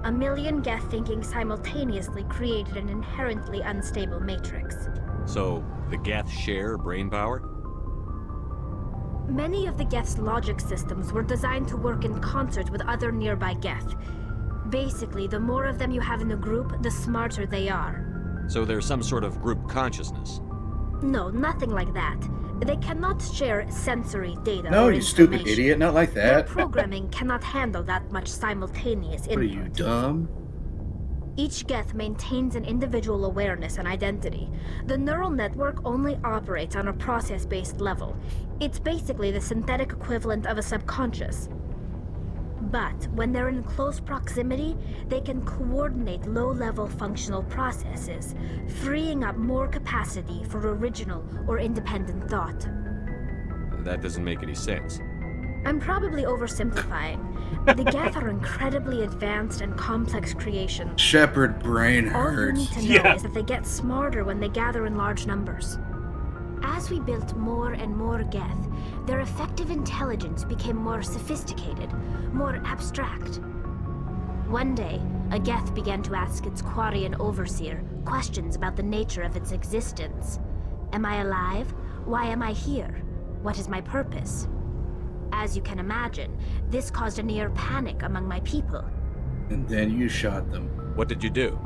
A million Geth thinking simultaneously created an inherently unstable matrix. So, the Geth share brain power? Many of the Geth's logic systems were designed to work in concert with other nearby Geth. Basically, the more of them you have in a group, the smarter they are. So there's some sort of group consciousness. No, nothing like that. They cannot share sensory data. No, or you stupid information. idiot, not like Their that. programming cannot handle that much simultaneous input. What are you, dumb? Each Geth maintains an individual awareness and identity. The neural network only operates on a process-based level. It's basically the synthetic equivalent of a subconscious. But when they're in close proximity, they can coordinate low-level functional processes, freeing up more capacity for original or independent thought. That doesn't make any sense. I'm probably oversimplifying. The Geth are incredibly advanced and complex creations. Shepherd brain All you hurts. need to know is that they get smarter when they gather in large numbers. As we built more and more Geth, their effective intelligence became more sophisticated, more abstract. One day, a Geth began to ask its Quarian overseer questions about the nature of its existence. Am I alive? Why am I here? What is my purpose? As you can imagine, this caused a near panic among my people. And then you shot them. What did you do?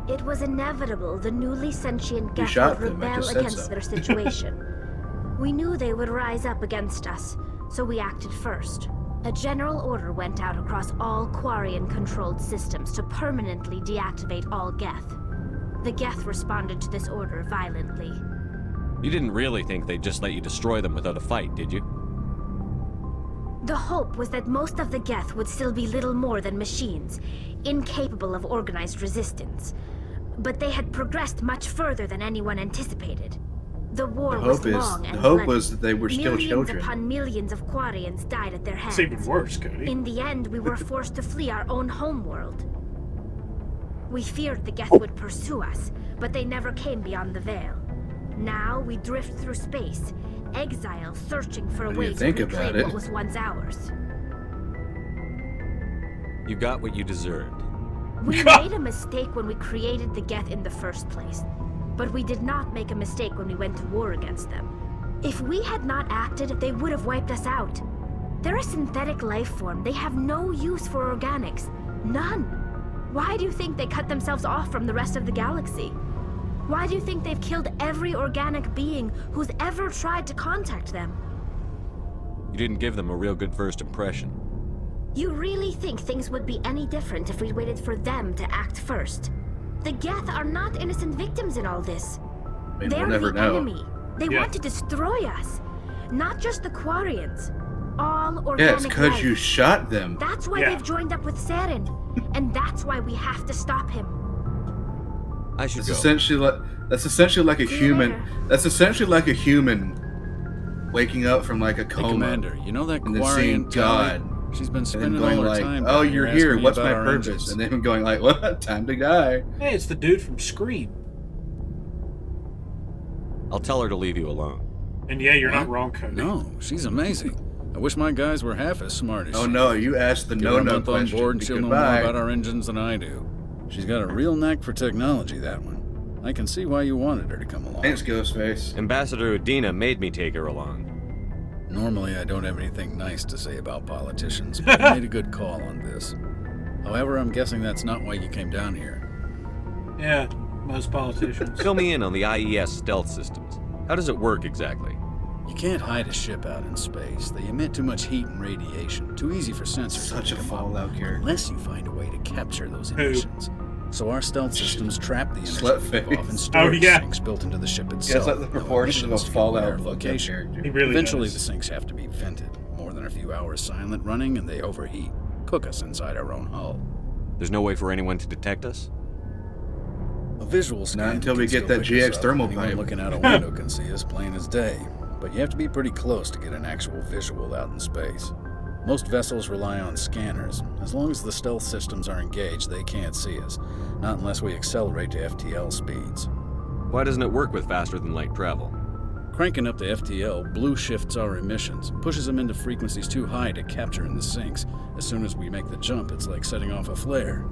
It was inevitable the newly sentient You Geth shot would them, I rebel just said against so. their situation. We knew they would rise up against us, so we acted first. A general order went out across all Quarian-controlled systems to permanently deactivate all Geth. The Geth responded to this order violently. You didn't really think they'd just let you destroy them without a fight, did you? The hope was that most of the Geth would still be little more than machines, incapable of organized resistance. But they had progressed much further than anyone anticipated. The war was long and the hope bloody. was that they were still Millions children. upon millions of Quarians died at their hands. It's even worse, Cody. In the end, we were forced to flee our own homeworld. We feared the Geth would pursue us, but they never came beyond the Veil. Now we drift through space, exile searching for a What do way you to think reclaim about it? what was once ours. You got what you deserved. We made a mistake when we created the Geth in the first place, but we did not make a mistake when we went to war against them. If we had not acted, they would have wiped us out. They're a synthetic life form. They have no use for organics. None. Why do you think they cut themselves off from the rest of the galaxy? Why do you think they've killed every organic being who's ever tried to contact them? You didn't give them a real good first impression. You really think things would be any different if we waited for them to act first? The Geth are not innocent victims in all this. I mean, They're we'll never the know. enemy. They Yeah. want to destroy us. Not just the Quarians. All Yeah, organic it's because life. you shot them. That's why they've joined up with Saren. And that's why we have to stop him. I should That's go. essentially like a human. That's essentially like a human waking up from like a coma. Commander, you know that and then seeing Quarian Tali? God. She's been and spending then going all her like, time "Oh, down you're here here. asking me What's about my our purpose?" engines. And then going like, "What? Time to die." Hey, it's the dude from Scream. I'll tell her to leave you alone. And yeah, you're not What? wrong, Cody. No, she's amazing. I wish my guys were half as smart as Oh she. no, you asked the Give her a no-no month on question. board and she'll know more Goodbye. about our engines than I do. She's got a real knack for technology, that one. I can see why you wanted her to come along. Thanks, Ghostface. Ambassador Udina made me take her along. Normally, I don't have anything nice to say about politicians, but you made a good call on this. However, I'm guessing that's not why you came down here. Yeah, most politicians. Fill me in on the IES stealth systems. How does it work exactly? You can't hide a ship out in space. They emit too much heat and radiation. Too easy for sensors. Such a Fallout character. Unless you find a way to capture those Who? emissions. So our stealth systems trap the energy Slutface. give off in storage yeah. sinks built into the ship Yeah, it's itself. like the proportion of a emissions can Fallout wear fucked up location. character. He really Eventually, does. the sinks have to be vented. More than a few hours silent running, and they overheat. Cook us inside our own hull. There's no way for anyone to detect us? A visual scan Not until we can get still that pick us GX up. thermal Anyone pipe. looking out a window can see us plain as day. But you have to be pretty close to get an actual visual out in space. Most vessels rely on scanners. As long as the stealth systems are engaged, they can't see us. Not unless we accelerate to FTL speeds. Why doesn't it work with faster than light travel? Cranking up to FTL blue shifts our emissions, pushes them into frequencies too high to capture in the sinks. As soon as we make the jump, it's like setting off a flare.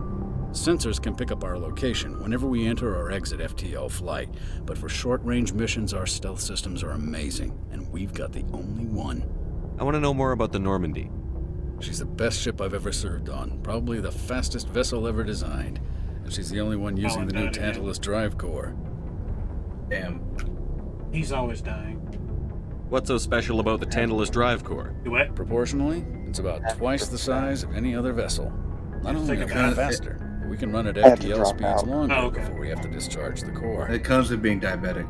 Sensors can pick up our location whenever we enter or exit FTL flight, but for short-range missions, our stealth systems are amazing, and we've got the only one. I want to know more about the Normandy. She's the best ship I've ever served on, probably the fastest vessel ever designed, and she's the only one using the new dying again. Tantalus drive core. Damn. He's always dying. What's so special about the Tantalus drive core? What? Proportionally, it's about twice the size of any other vessel. Not only Think can about it it. faster, but we can run at I had to FTL drop speeds out. longer Oh, okay. before we have to discharge the core. It comes with being diabetic.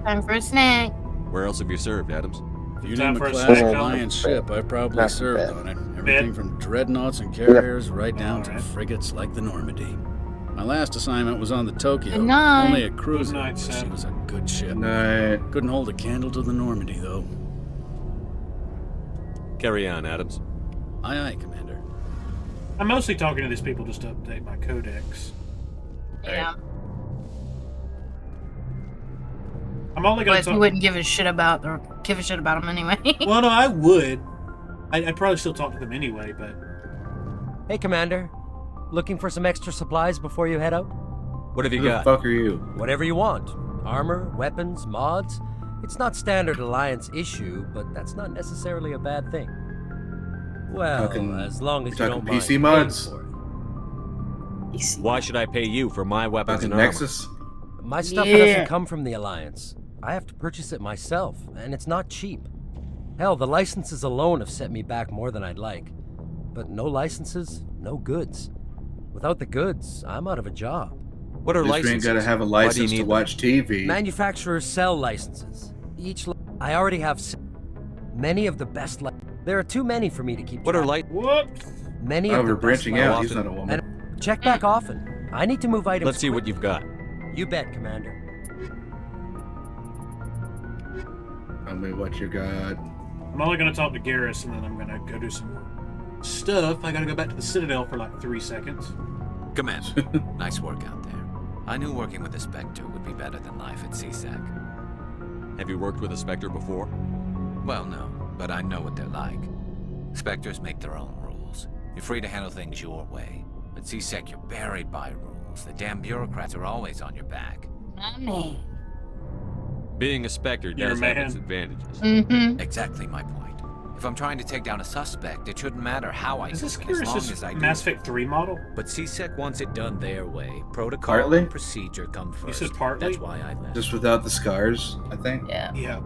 Time for a snack. Where else have you served, Adams? If you Time name for a a class snack, Alliance ship, I've probably Not served bad. on it. Everything from dreadnoughts and carriers right down to frigates like the Normandy. My last assignment was on the Tokyo, Good night. only a cruiser. Good night, but she Sam. was a good ship. Night. Couldn't hold a candle to the Normandy, though. Carry on, Adams. Aye, aye, Commander. I'm mostly talking to these people just to update my codex. Yeah. I'm only going But to you talk. wouldn't give a shit about them anyway. Well, no, I would. I'd probably still talk to them anyway, but Hey, Commander. Looking for some extra supplies before you head out? What have you Who the got? fuck are you? Whatever you want. Armor, weapons, mods. It's not standard Alliance issue, but that's not necessarily a bad thing. Well, Talking- as long as you talking don't mind PC paying mods? for it. Why should I pay you for my weapons Fucking and armor? Nexus? My stuff Yeah. doesn't come from the Alliance. I have to purchase it myself, and it's not cheap. Hell, the licenses alone have set me back more than I'd like. But no licenses, no goods. Without the goods, I'm out of a job. What are Just ain't licenses? gotta have a Why do you license need to them? watch TV. Manufacturers sell licenses. I already have many of the best there are too many for me to keep What are track. whoops. Many Oh, of the we're branching best out. licenses. He's not a woman. And check back often. I need to move items. Let's see what you've got. You bet, Commander. Tell me what you got. I'm only going to talk to Garrus, and then I'm going to go do some more stuff. I got to go back to the Citadel for like 3 seconds. Commander, nice work out there. I knew working with a Spectre would be better than life at CSEC. Have you worked with a Spectre before? Well, no, but I know what they're like. Spectres make their own rules. You're free to handle things your way. At CSEC, you're buried by rules. The damn bureaucrats are always on your back. Mommy. Being a Spectre You're a does have man. its advantages. Mm-hmm. Exactly my point. If I'm trying to take down a suspect, it shouldn't matter how I Is do this it, as long Garrus' as I do Mass it. Effect 3 model? But CSEC wants it done their way. Protocol Partly? and procedure come You first. said partly? That's why I left. Just without the scars, I think. Yeah. Yeah.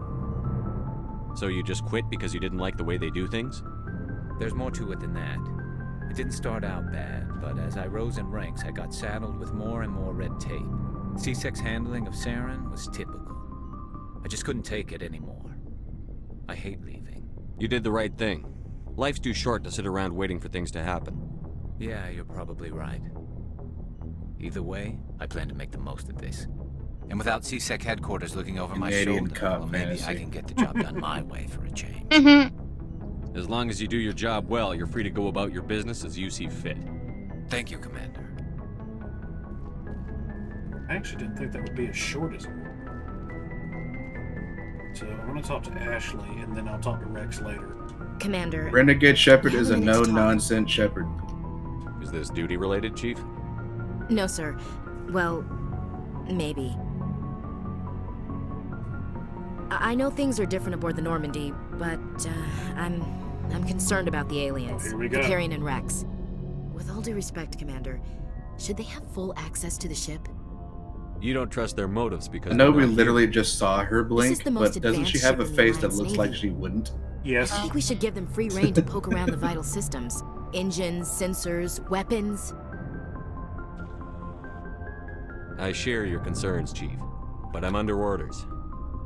So you just quit because you didn't like the way they do things? There's more to it than that. It didn't start out bad, but as I rose in ranks, I got saddled with more and more red tape. CSEC's handling of Saren was typical. I just couldn't take it anymore. I hate leaving. You did the right thing. Life's too short to sit around waiting for things to happen. Yeah, you're probably right. Either way, I plan to make the most of this. And without CSEC headquarters looking over my Canadian shoulder, cop well, maybe I fantasy. can get the job done my way for a change. Mm-hmm. As long as you do your job well, you're free to go about your business as you see fit. Thank you, Commander. I actually didn't think that would be as short as it was. So I'm going to talk to Ashley, and then I'll talk to Rex later. Commander. Renegade Shepherd you have is a minute to talk. no-nonsense shepherd. Is this duty related, Chief? No, sir. Well, maybe. I know things are different aboard the Normandy, but I'm concerned about the aliens. Oh, here we The go. Carrion and Rex. With all due respect, Commander, should they have full access to the ship? You don't trust their motives because I know they're we not literally just saw her is blink, the most but doesn't she advanced have a ship in the face that Alliance looks like Navy. she wouldn't? Yes. I think we should give them free rein to poke around the vital systems. Engines, sensors, weapons. here. I share your concerns, Chief, but I'm under orders.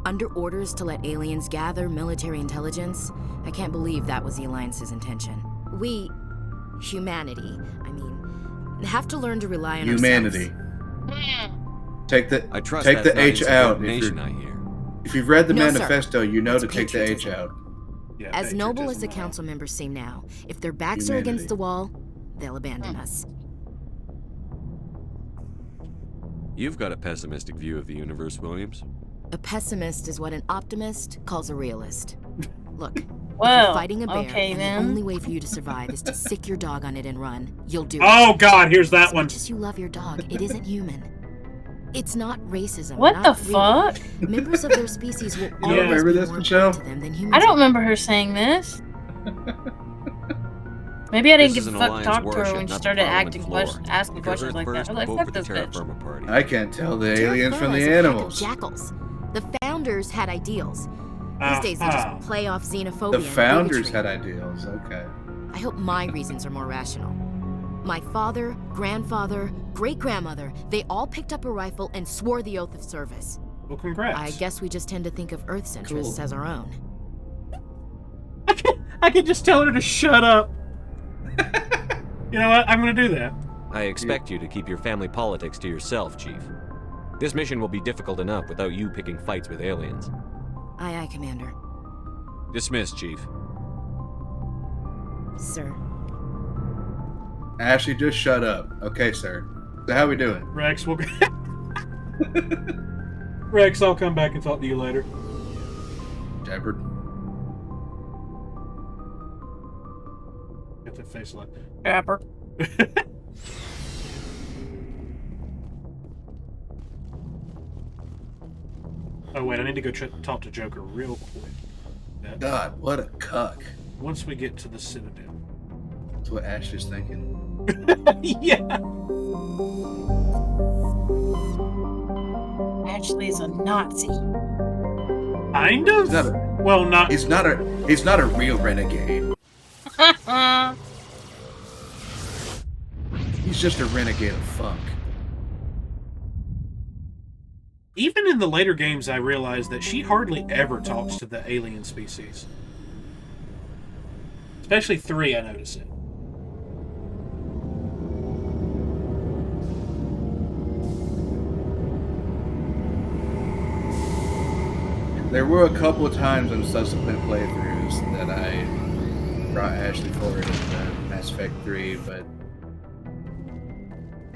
Under orders to let aliens gather military intelligence? I can't believe that was the Alliance's intention. We, humanity, I mean, have to learn to rely on Humanity. ourselves. Take the I trust take that's the not H out. If, insubordination, you're, I hear. if you've read the No, sir. manifesto, you know It's to take the H patriotism. out. Yeah, As noble as the patriotism, council members seem now, if their backs are Humanity. against the wall, they'll abandon us. You've got a pessimistic view of the universe, Williams. A pessimist is what an optimist calls a realist. Look, if Well, you're fighting a bear, okay and then. the only way for you to survive is to sick your dog on it and run, you'll do it. Oh, God, here's that As one. much as you love your dog, it isn't human. It's not racism. What not the greed. fuck? Members of their species will don't always remember be this, more Michelle? important to them than humans. I don't remember her saying this. Maybe I didn't This give is a an fuck Alliance talk to her warship, when she not the started Parliament acting floor. asking If you're questions Earth like that. first, I was like, vote fuck for the this Terra bitch. Firma Party. I can't tell the Terra aliens from firma the is a pack of animals. jackals. The founders had ideals. These days they just play off xenophobia. The and founders bigotry. had ideals. Okay. I hope my reasons are more rational. My father, grandfather, great-grandmother, they all picked up a rifle and swore the oath of service. Well, congrats. I guess we just tend to think of Earth's interests as our own. I can just tell her to shut up. You know what? I'm gonna do that. I expect you to keep your family politics to yourself, Chief. This mission will be difficult enough without you picking fights with aliens. Aye, aye, Commander. Dismissed, Chief. Sir. Ashley, just shut up. Okay, sir. So how we doing? Rex, we'll Rex, I'll come back and talk to you later. Shepard. Get that face line. Shepard. Oh wait, I need to go talk to Joker real quick. God, what a cuck. Once we get to the Citadel. That's what Ashley's thinking. Yeah. Ashley's a Nazi. Kind of. He's not a real renegade. He's just a renegade of funk. Even in the later games, I realized that she hardly ever talks to the alien species. Especially 3, I notice it. There were a couple of times in subsequent playthroughs that I brought Ashley forward in Mass Effect 3, but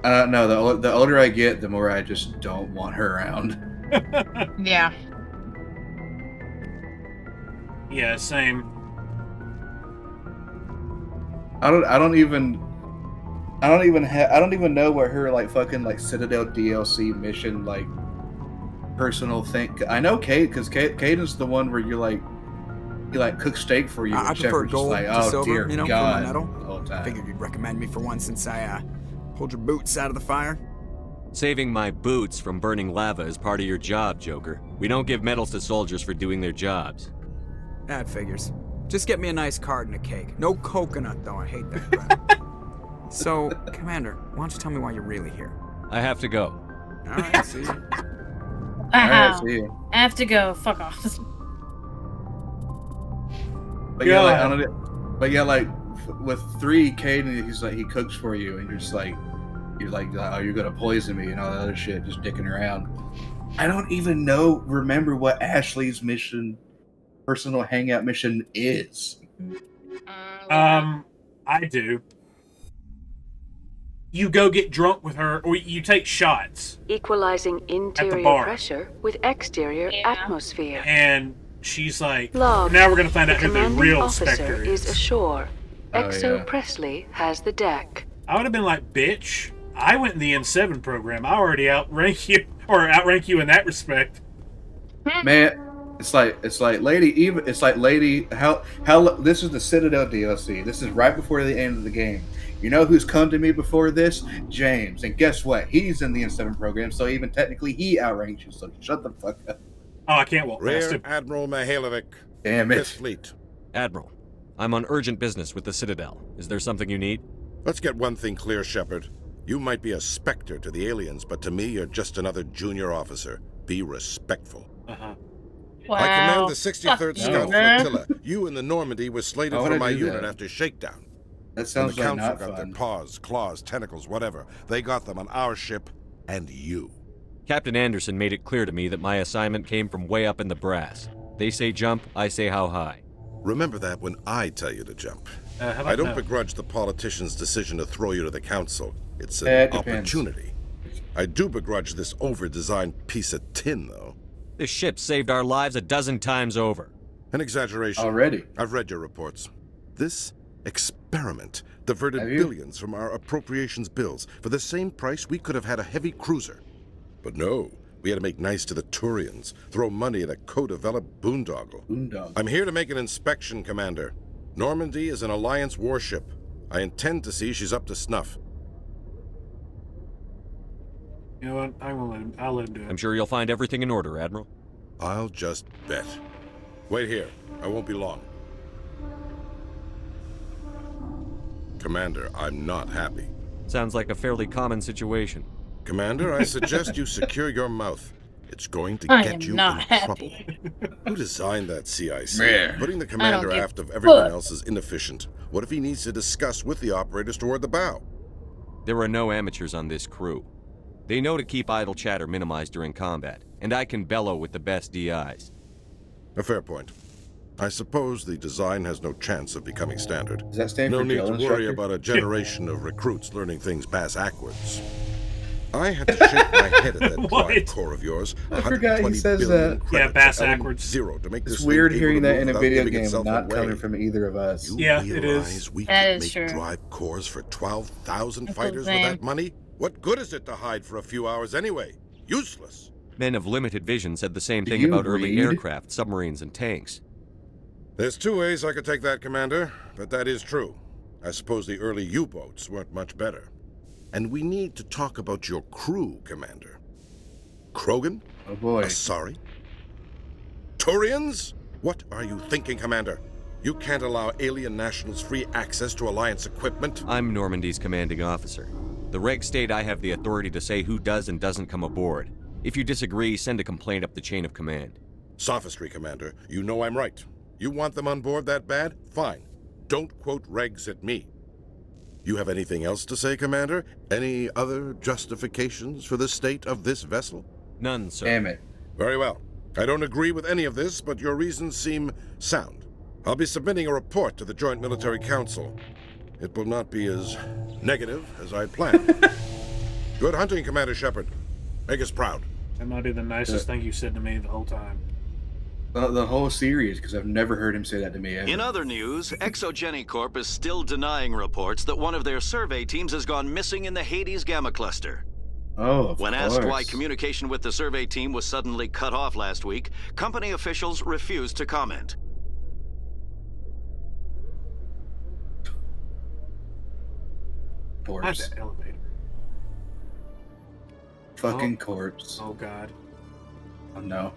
I don't know. The older I get, the more I just don't want her around. Yeah. Yeah, same. I don't even know what her like fucking like Citadel DLC mission like personal thing. I know Kate, because Caden's the one where he cooks steak for you. I and prefer Shepard's just gold like, to oh silver, dear for God, my metal. the whole time. Figured you'd recommend me for one since I pulled your boots out of the fire. Saving my boots from burning lava is part of your job, Joker. We don't give medals to soldiers for doing their jobs. That figures. Just get me a nice card and a cake. No coconut, though. I hate that crap. So, Commander, why don't you tell me why you're really here? I have to go. All right, see you. Alright, see you. I have to go. Fuck off. But yeah, like, I don't, but yeah, like with 3, Caden, he's like he cooks for you, and you're like, oh, you're gonna poison me and all that other shit, just dicking around. I don't even remember what Ashley's mission, personal hangout mission is. I do. You go get drunk with her, or you take shots. Equalizing interior bar. pressure with exterior atmosphere. And she's like, Log. now we're going to find out who the Commanding real officer Spectre is ashore. Oh, Exo yeah. Presley has the deck. I would have been like, bitch, I went in the N7 program. I already outrank you in that respect. Man, it's like lady, how this is the Citadel DLC. This is right before the end of the game. You know who's come to me before this? James. And guess what? He's in the N7 program, so even technically he outranks you, so shut the fuck up. Oh, I can't walk past Rear him. Admiral Mihailovic. Damn it. Fifth Fleet. Admiral, I'm on urgent business with the Citadel. Is there something you need? Let's get one thing clear, Shepard. You might be a Spectre to the aliens, but to me, you're just another junior officer. Be respectful. Uh-huh. Wow. I command the 63rd Scout man. Flotilla. You and the Normandy were slated Why would for I my do unit that? after shakedown. That sounds When the like Council not got fun. their paws, claws, tentacles, whatever. They got them on our ship and you. Captain Anderson made it clear to me that my assignment came from way up in the brass. They say jump, I say how high. Remember that when I tell you to jump. How about I don't no? begrudge the politician's decision to throw you to the Council. It's an It depends. opportunity. I do begrudge this over-designed piece of tin, though. This ship saved our lives a dozen times over. An exaggeration. Already? I've read your reports. This experiment diverted Have you? billions from our appropriations bills. For the same price, we could have had a heavy cruiser. But no, we had to make nice to the Turians, throw money at a co-developed boondoggle. I'm here to make an inspection, Commander. Normandy is an Alliance warship. I intend to see she's up to snuff. You know what? I'll let him do it. I'm sure you'll find everything in order, Admiral. I'll just bet. Wait here. I won't be long. Commander, I'm not happy. Sounds like a fairly common situation. Commander, I suggest you secure your mouth. It's going to I get am you not in trouble. Who designed that CIC? Putting the commander aft of everyone else is inefficient. What if he needs to discuss with the operators toward the bow? There are no amateurs on this crew. They know to keep idle chatter minimized during combat, and I can bellow with the best DIs. A fair point. I suppose the design has no chance of becoming standard. Does that stand no for need drill to worry instructor? about a generation of recruits learning things bass-ackwards. I had to shake my head at that drive core of yours. I forgot he says that. Yeah, bass-ackwards. Zero to make It's this weird thing hearing able to that in move a without video giving game, itself not away. coming from either of us. You Yeah, it realize is. we That could is make true. drive cores for 12,000 That's fighters with insane. that money? What good is it to hide for a few hours anyway? Useless. Men of limited vision said the same Do thing you about early read? aircraft, submarines, and tanks. There's two ways I could take that, Commander, but that is true. I suppose the early U-boats weren't much better. And we need to talk about your crew, Commander. Krogan? Oh boy. Asari? Turians? What are you thinking, Commander? You can't allow alien nationals free access to Alliance equipment? I'm Normandy's commanding officer. The regs state I have the authority to say who does and doesn't come aboard. If you disagree, send a complaint up the chain of command. Sophistry, Commander. You know I'm right. You want them on board that bad? Fine. Don't quote regs at me. You have anything else to say, Commander? Any other justifications for the state of this vessel? None, sir. Damn it. Very well. I don't agree with any of this, but your reasons seem sound. I'll be submitting a report to the Joint Military Council. It will not be as negative as I'd planned. Good hunting, Commander Shepard. Make us proud. That might be the nicest thing you said to me the whole time. The whole series, because I've never heard him say that to me ever. In other news, Exogeny Corp is still denying reports that one of their survey teams has gone missing in the Hades Gamma Cluster. Oh, of When course. asked why communication with the survey team was suddenly cut off last week, company officials refused to comment. Corpse. That's an elevator. Fucking corpse. Oh god. Oh no.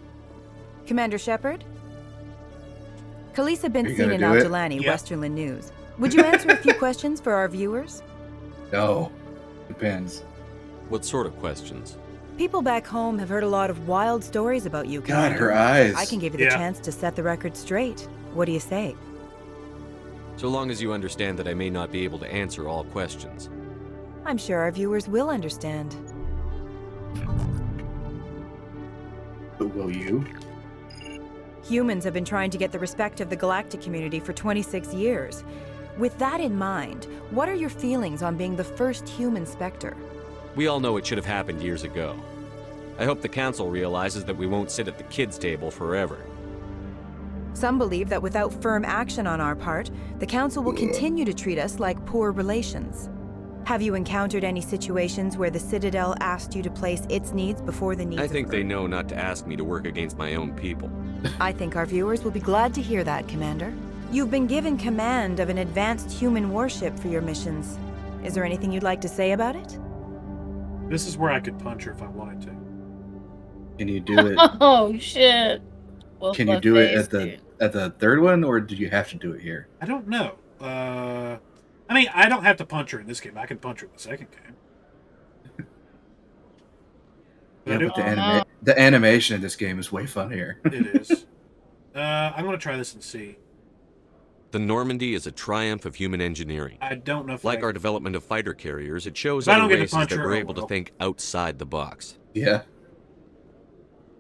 Commander Shepard? Khaleesa Are bin you seen gonna in do Al it? Jalani, Yep. Westerland News. Would you answer a few questions for our viewers? No. Depends. What sort of questions? People back home have heard a lot of wild stories about you, God, Commander. her eyes. I can give you the Yeah. chance to set the record straight. What do you say? So long as you understand that I may not be able to answer all questions. I'm sure our viewers will understand. But will you? Humans have been trying to get the respect of the galactic community for 26 years. With that in mind, what are your feelings on being the first human Spectre? We all know it should have happened years ago. I hope the Council realizes that we won't sit at the kids' table forever. Some believe that without firm action on our part, the Council will continue to treat us like poor relations. Have you encountered any situations where the Citadel asked you to place its needs before the needs I of think Earth? they know not to ask me to work against my own people. I think our viewers will be glad to hear that, Commander. You've been given command of an advanced human warship for your missions. Is there anything you'd like to say about it? This is where I could punch her if I wanted to. Can you do it? Oh shit. Wolf Can you my do it face, at the dude. third one, or do you have to do it here? I don't know. I mean, I don't have to punch her in this game. I can punch her in the second game. Yeah, but Uh-huh. the animation in this game is way funnier. It is. I'm going to try this and see. The Normandy is a triumph of human engineering. I don't know if Like I... our development of fighter carriers, it shows If I don't other get to races punch that her, we're oh able to well. think outside the box. Yeah.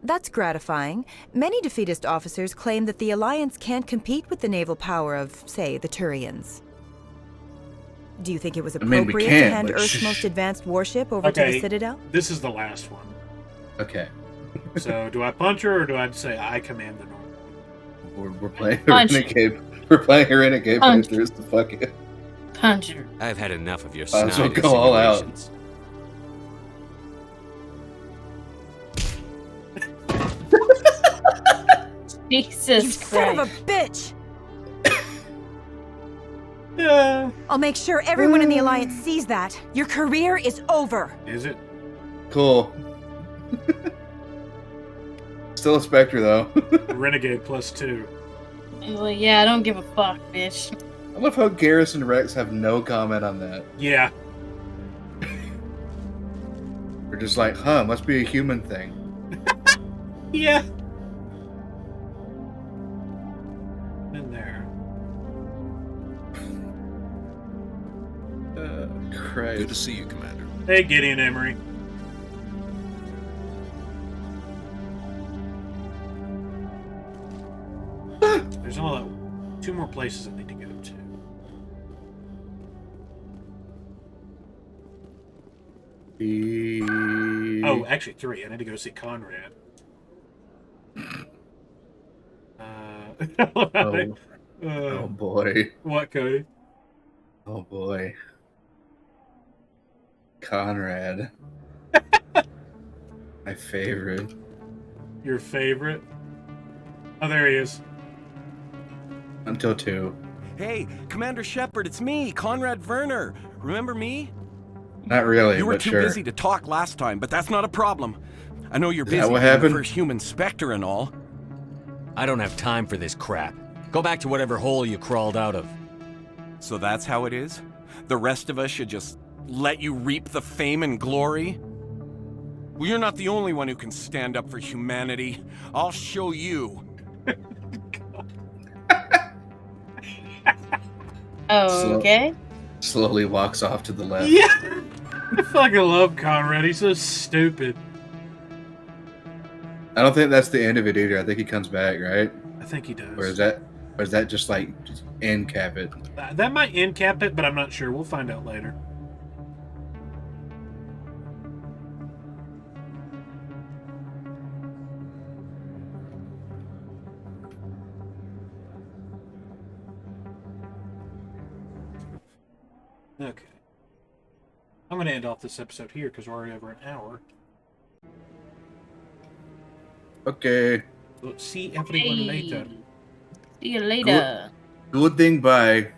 That's gratifying. Many defeatist officers claim that the Alliance can't compete with the naval power of, say, the Turians. Do you think it was I mean, we appropriate can, to hand but Earth's most advanced warship over to Okay, the Citadel? this is the last one. Okay. So, do I punch her, or do I say I command the Normandy? We're playing a Punch. renegade. We're playing a renegade Punch. playthrough. So fuck it. Punch her. I've had enough of your Might as well snide go all out. insinuations. Jesus You Christ. son of a bitch! Yeah. I'll make sure everyone in the Alliance sees that. Your career is over. Is it? Cool. Still a Spectre, though. Renegade +2. He's like, yeah, I don't give a fuck, bitch. I love how Garrus and Rex have no comment on that. Yeah. They're just like, huh, must be a human thing. Yeah. In there. Christ. Good to see you, Commander. Hey, Gideon Emery. There's only 2 more places I need to go to. Oh, actually 3. I need to go see Conrad. Oh boy. What, Cody? Oh boy. Conrad. My favorite. Your favorite? Oh, there he is. Until 2. Hey, Commander Shepard, it's me, Conrad Werner. Remember me? Not really, You were but too sure. busy to talk last time, but that's not a problem. I know you're Is that busy what being the happened? first human Spectre and all. I don't have time for this crap. Go back to whatever hole you crawled out of. So that's how it is? The rest of us should just let you reap the fame and glory? Well, you're not the only one who can stand up for humanity. I'll show you. Okay. Slowly walks off to the left. Yeah! I fucking love Conrad. He's so stupid. I don't think that's the end of it either. I think he comes back, right? I think he does. Or is that just like just end cap it? That might end cap it, but I'm not sure. We'll find out later. Okay. I'm going to end off this episode here because we're already over an hour. Okay. We'll see everyone later. See you later. Good thing, bye.